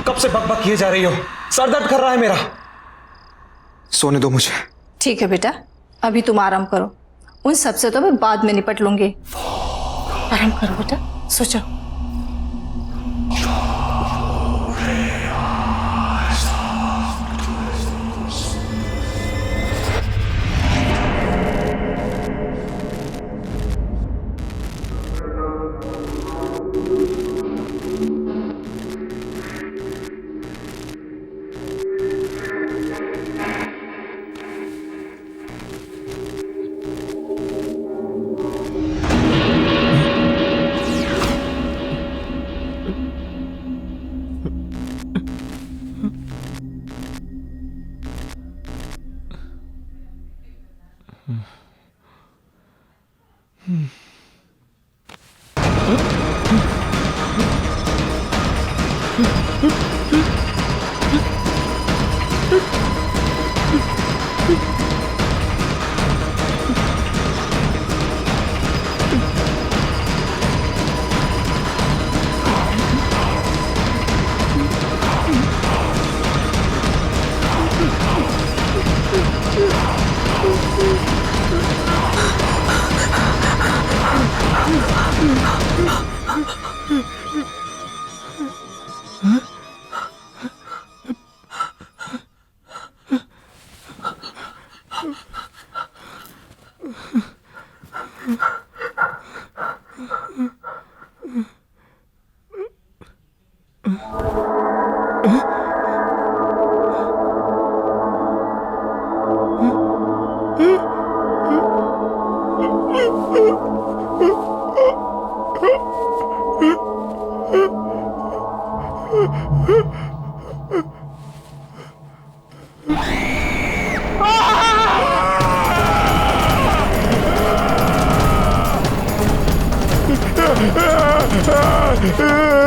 कब से बकबक किए जा रही हो? सर दर्द कर रहा है मेरा। सोने दो मुझे। ठीक है बेटा, अभी तुम आराम करो। उन सबसे तो मैं बाद में निपट लूंगी। आराम करो बेटा, सो जाओ।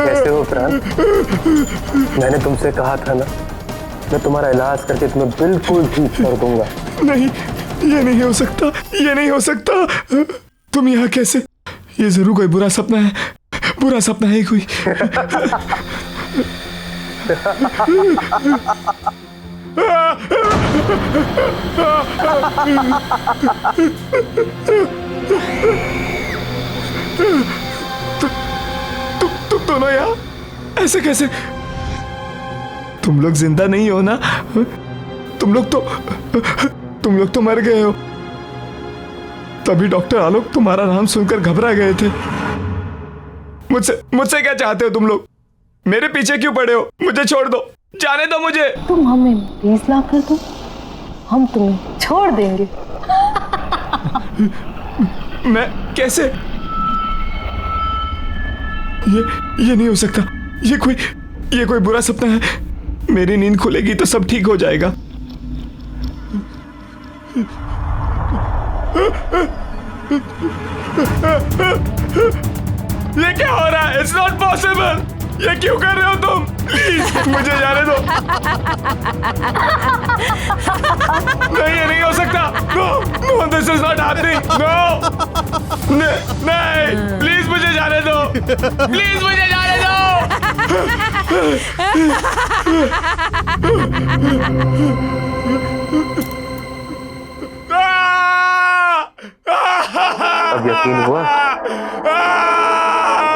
कैसे हो प्राण? मैंने तुमसे कहा था ना, मैं तुम्हारा इलाज करके तुम्हें बिल्कुल ठीक कर दूंगा। नहीं, ये नहीं हो सकता, ये नहीं हो सकता। तुम यहाँ कैसे? ये जरूर कोई बुरा सपना है, बुरा सपना है कोई। तुम दोनों यहाँ ऐसे कैसे? तुम लोग जिंदा नहीं हो ना? तुम लोग तो मर गए हो। तभी डॉक्टर आलोक तुम्हारा नाम सुनकर घबरा गए थे। मुझसे क्या चाहते हो तुम लोग? मेरे पीछे क्यों पड़े हो? मुझे छोड़ दो, जाने दो मुझे। तुम हमें 20 लाख कर दो, हम तुम्हें छोड़ देंगे। मैं कैसे? ये नहीं हो सकता। ये कोई बुरा सपना है। मेरी नींद खुलेगी तो सब ठीक हो जाएगा। ये क्या हो रहा है? It's not possible। ये क्यों कर रहे हो तुम? प्लीज मुझे जाने दो। नहीं, ये नहीं हो सकता। No, this is not happening। No, नहीं, प्लीज मुझे जाने दो। प्लीज मुझे जाने दो। अब यकीन हुआ?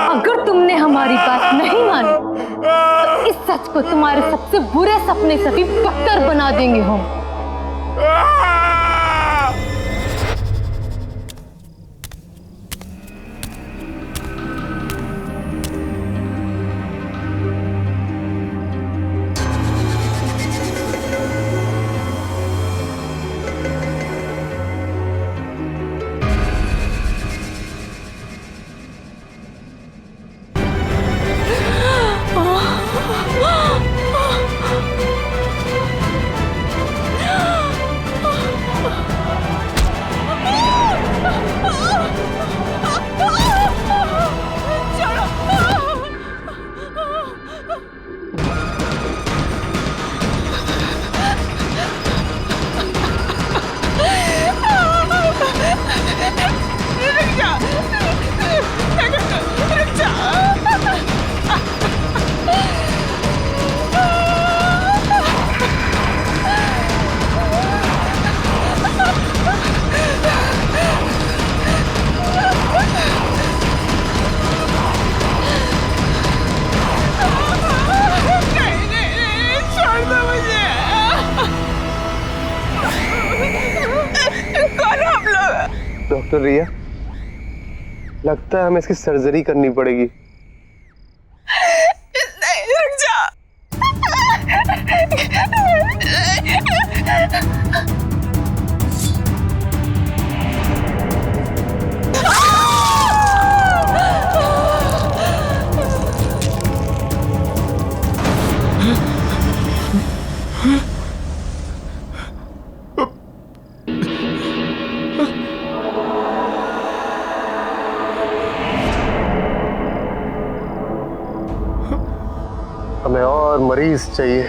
अगर तुमने हमारी बात नहीं मानी तो इस सच को तुम्हारे सबसे बुरे सपने से भी बदतर बना देंगे हम। डॉक्टर रिया, लगता है हमें इसकी सर्जरी करनी पड़ेगी। नहीं, रुक जा। हमें और मरीज चाहिए।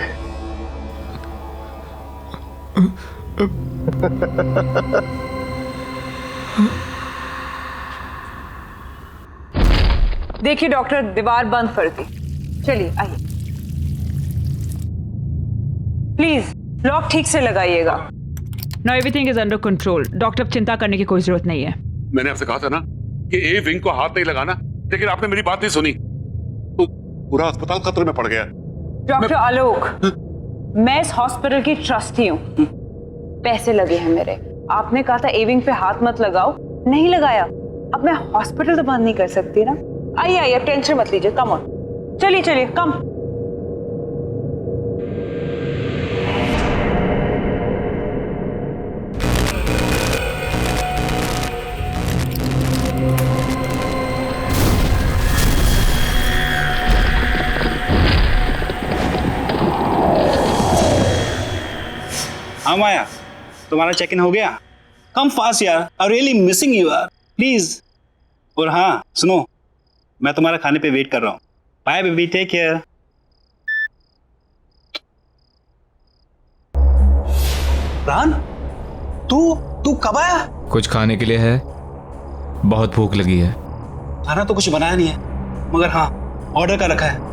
देखिए डॉक्टर, दीवार बंद कर दी। चलिए आइए, प्लीज लॉक ठीक से लगाइएगा। No, everything is under control. Doctor, अब चिंता करने की कोई जरूरत नहीं है। मैंने आपसे कहा था ना कि ए विंग को हाथ नहीं लगाना, लेकिन आपने मेरी बात नहीं सुनी तो पूरा अस्पताल खतरे में पड़ गया। डॉक्टर आलोक, मैं इस हॉस्पिटल की ट्रस्टी हूँ, पैसे लगे हैं मेरे। आपने कहा था ए विंग पे हाथ मत लगाओ, नहीं लगाया। अब मैं हॉस्पिटल तो बंद नहीं कर सकती ना। आइए आइए, टेंशन मत लीजिए, कम ऑन, चलिए चलिए, कम। हाँ माया, तुम्हारा चेक इन हो गया? कम फास्ट यार, आई रियली मिसिंग यू यार, प्लीज। और हाँ सुनो, मैं तुम्हारा खाने पे वेट कर रहा हूँ। Bye baby, take care. रान, तू कब आया? कुछ खाने के लिए है? बहुत भूख लगी है। खाना तो कुछ बनाया नहीं है, मगर हाँ ऑर्डर कर रखा है।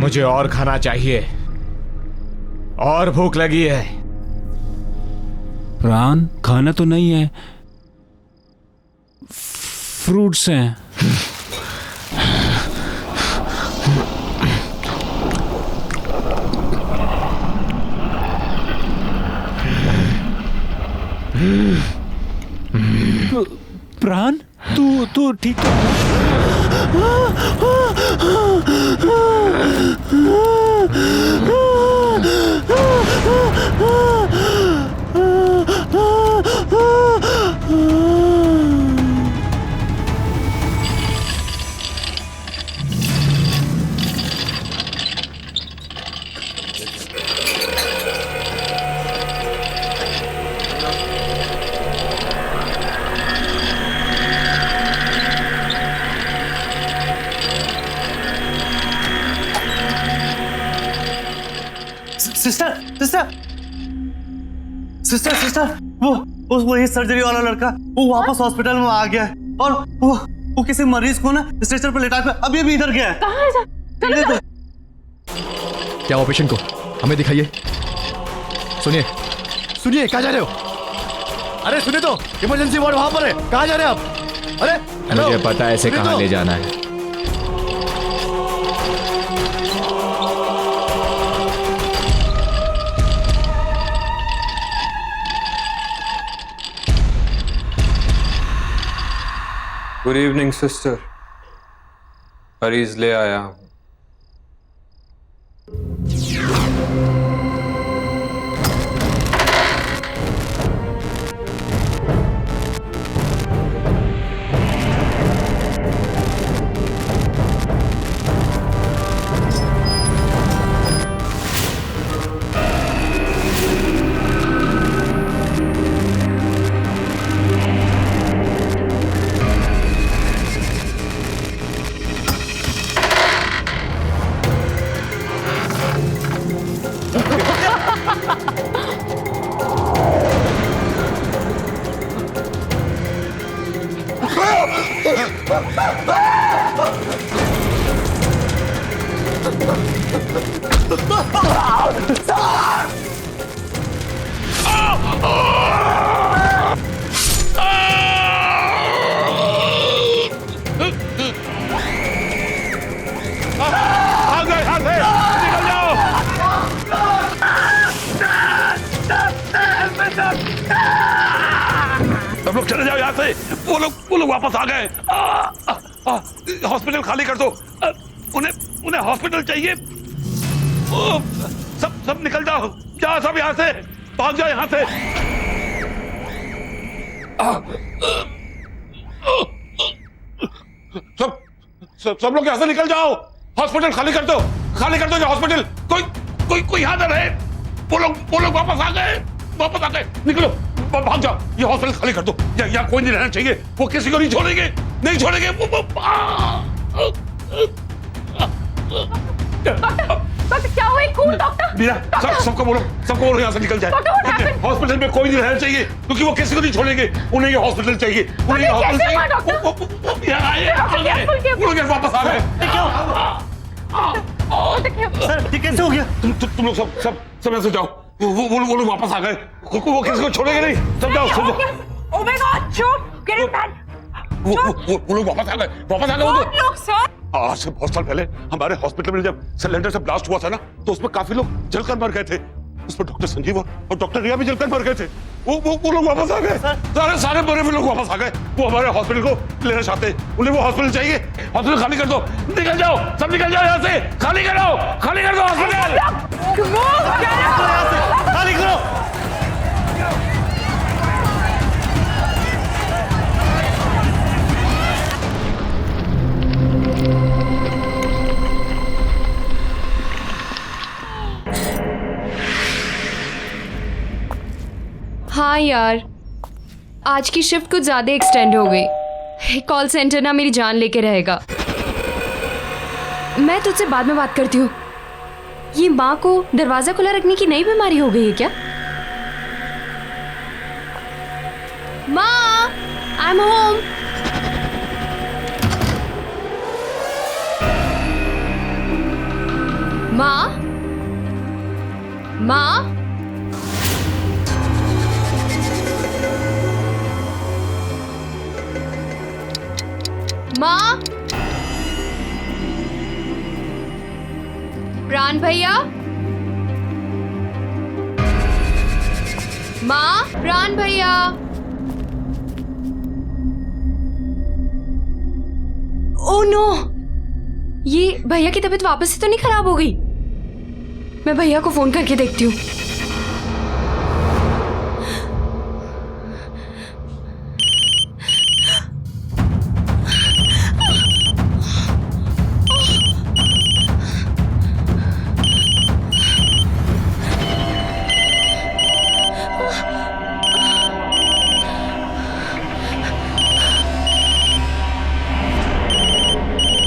मुझे और खाना चाहिए, और भूख लगी है। प्राण खाना तो नहीं है, फ्रूट्स हैं। प्राण तू ठीक सिस्टर सिस्टर सिस्टर सिस्टर वो ये सर्जरी वाला लड़का वो वापस हॉस्पिटल में आ गया है और वो किसी मरीज को ना स्ट्रेचर पर लेटा के अभी अभी इधर गया है। कहाँ है सर? चलो क्या हुआ पेशेंट को? हमें दिखाइए। सुनिए सुनिए, कहाँ जा रहे हो? अरे सुनिए तो, इमरजेंसी वार्ड वहां पर है, कहाँ जा रहे हैं आप? अरे मुझे पता है इसे कहाँ ले जाना है। गुड इवनिंग सिस्टर, मरीज ले आया हूं। सब लोग चले जाओ यहाँ से। वो लोग वापस आ गए। हॉस्पिटल खाली कर दो। उन्हें हॉस्पिटल चाहिए। सब निकल जाओ, जाओ सब यहाँ से, भाग जाओ यहाँ से। सब लोग यहाँ से निकल जाओ। हॉस्पिटल खाली कर दो, खाली कर दो ये हॉस्पिटल। कोई यहाँ ना रहे। वो लोग वापस आ गए। निकलो, भाग जाओ। ये हॉस्पिटल खाली कर दो। यहाँ कोई नहीं रहना चाहिए। वो किसी को नहीं छोड़ेंगे। डॉक्टर क्या हुआ? कौन डॉक्टर? मीरा, सबको बोलो यहाँ से निकल जाए। हॉस्पिटल में कोई नहीं रहना चाहिए क्योंकि वो किसी को नहीं छोड़ेंगे। उन्हें ये हॉस्पिटल चाहिए। वो लोग वापस आ गए। सर ये कैसे हो गया? तुम लोग सब यहाँ से जाओ। वो लोग वापस आ गए। वो किसी को छोड़ेंगे नहीं। सब जाओ। Oh my God, चुप! Get it back! वो लोग वापस आ गए। कौन लोग सर? आज से बहुत साल पहले हमारे हॉस्पिटल में जब सिलेंडर से ब्लास्ट हुआ था ना, तो उसमें काफी लोग जलकर मर गए थे। उसमें डॉक्टर संजीव और डॉक्टर रिया भी जलकर मर गए थे। वो लोग वापस आ गए। सारे मरे हुए लोग वापस आ गए। वो हमारे हॉस्पिटल को लेना चाहते हैं। उन्हें वो हॉस्पिटल चाहिए। हॉस्पिटल खाली कर दो। निकल जाओ, सब निकल जाओ यहाँ से। खाली कर दो हॉस्पिटल। खाली करो। हाँ यार, आज की शिफ्ट कुछ ज्यादा एक्सटेंड हो गई। कॉल सेंटर ना मेरी जान लेके रहेगा। मैं तुझसे बाद में बात करती हूँ। ये माँ को दरवाजा खुला रखने की नई बीमारी हो गई है क्या? माँ, आई एम होम। माँ, माँ, माँ, प्राण भैया, माँ, प्राण भैया। ओह नो, ये भैया की तबीयत वापस से तो नहीं खराब हो गई? मैं भैया को फोन करके देखती हूँ।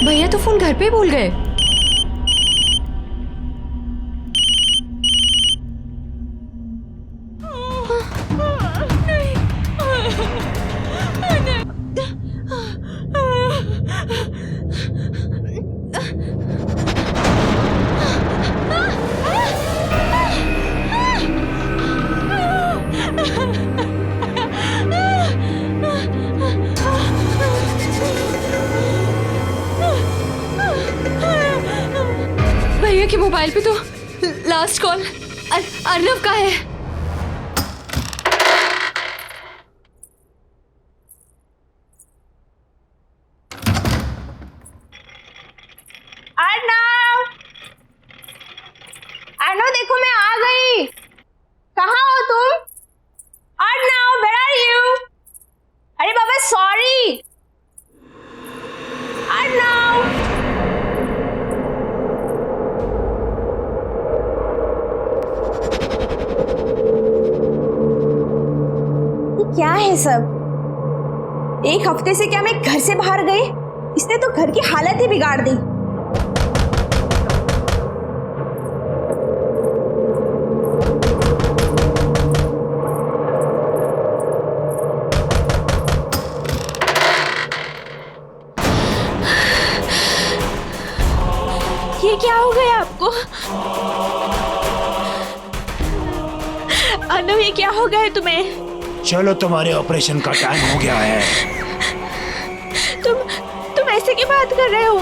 भैया तो फोन घर पे भूल गए। भैया के मोबाइल पे तो लास्ट कॉल अर्नव का है। अर्नव, अर्नव देखो मैं आ गई। कहाँ हो तुम? Arnav, where are you? अरे बाबा सॉरी। अर्नव, क्या है सब? एक हफ्ते से क्या मैं घर से बाहर गई? इसने तो घर की हालत ही बिगाड़ दी। ये क्या हो गया आपको? अर्नव, ये क्या हो गया है तुम्हें? चलो, तुम्हारे ऑपरेशन का टाइम हो गया है। तुम ऐसे की बात कर रहे हो?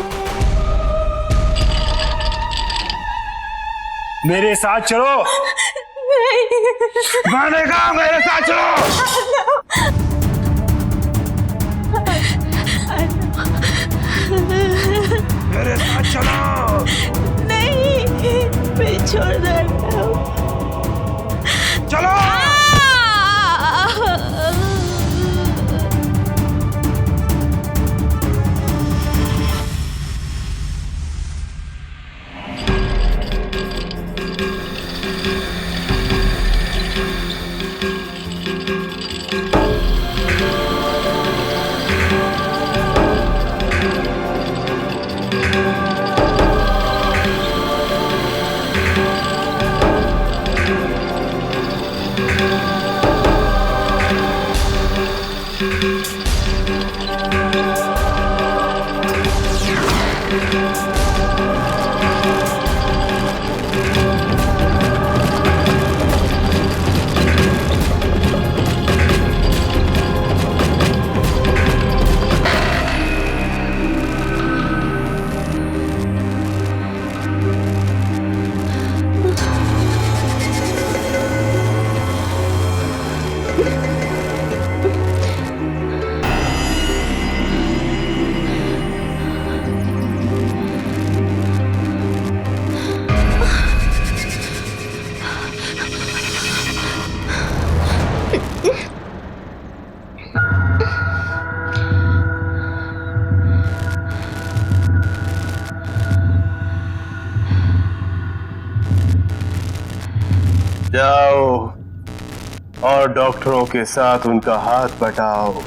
मेरे साथ चलो। नहीं। मैंने कहा मेरे साथ चलो। मेरे साथ चलो। नहीं, मैं छोड़ दे। चलो। जाओ और डॉक्टरों के साथ उनका हाथ बटाओ।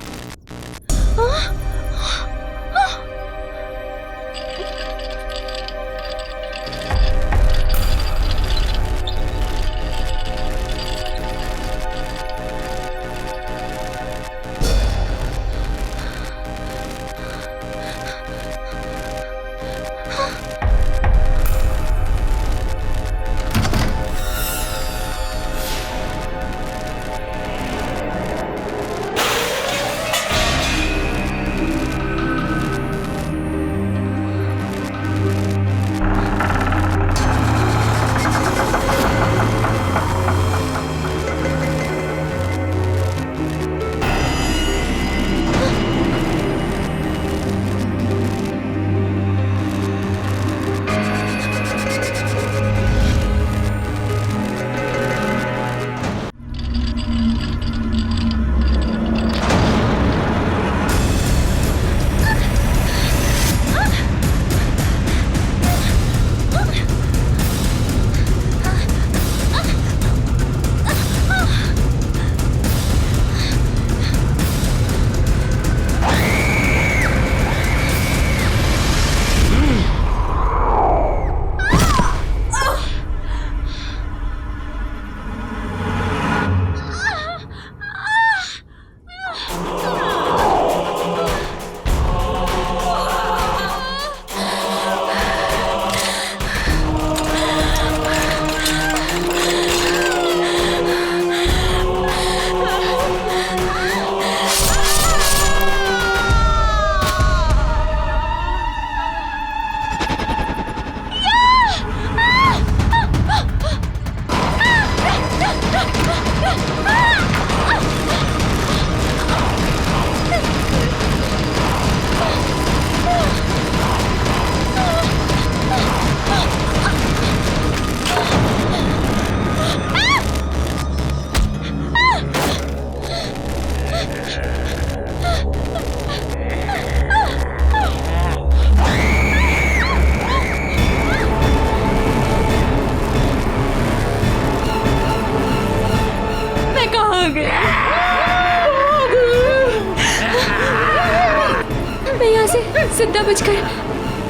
मैं यहाँ से जिंदा बचकर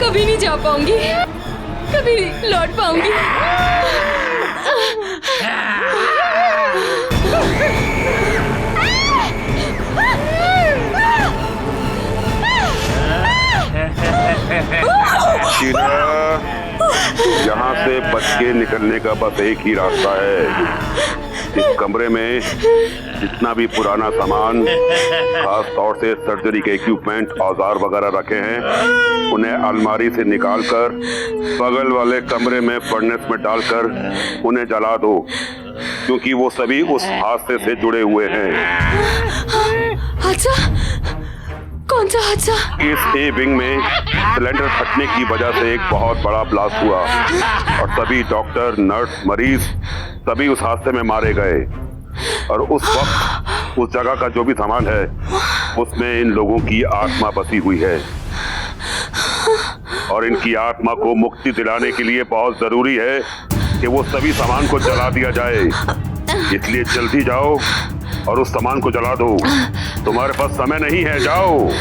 कभी नहीं जा पाऊंगी, कभी नहीं लौट पाऊंगी। शीला, यहाँ से बच के निकलने का बस एक ही रास्ता है। इस कमरे में जितना भी पुराना सामान, खास तौर से सर्जरी के इक्विपमेंट, औजार वगैरह रखे हैं, उन्हें अलमारी से निकालकर बगल वाले कमरे में फर्नेस में डालकर उन्हें जला दो, क्योंकि वो सभी उस हादसे से जुड़े हुए हैं। हादसा? कौन सा हादसा? इस ए विंग में सिलेंडर फटने की वजह से एक बहुत बड़ा ब्लास्ट हुआ और सभी डॉक्टर, नर्स, मरीज सभी उस हादसे में मारे गए। और उस वक्त उस जगह का जो भी सामान है उसमें इन लोगों की आत्मा बसी हुई है और इनकी आत्मा को मुक्ति दिलाने के लिए बहुत जरूरी है कि वो सभी सामान को जला दिया जाए। इसलिए जल्दी जाओ और उस सामान को जला दो। तुम्हारे पास समय नहीं है, जाओ।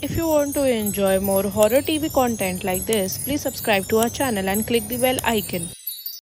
If you want to enjoy more horror TV content like this, please subscribe to our channel and click the bell icon.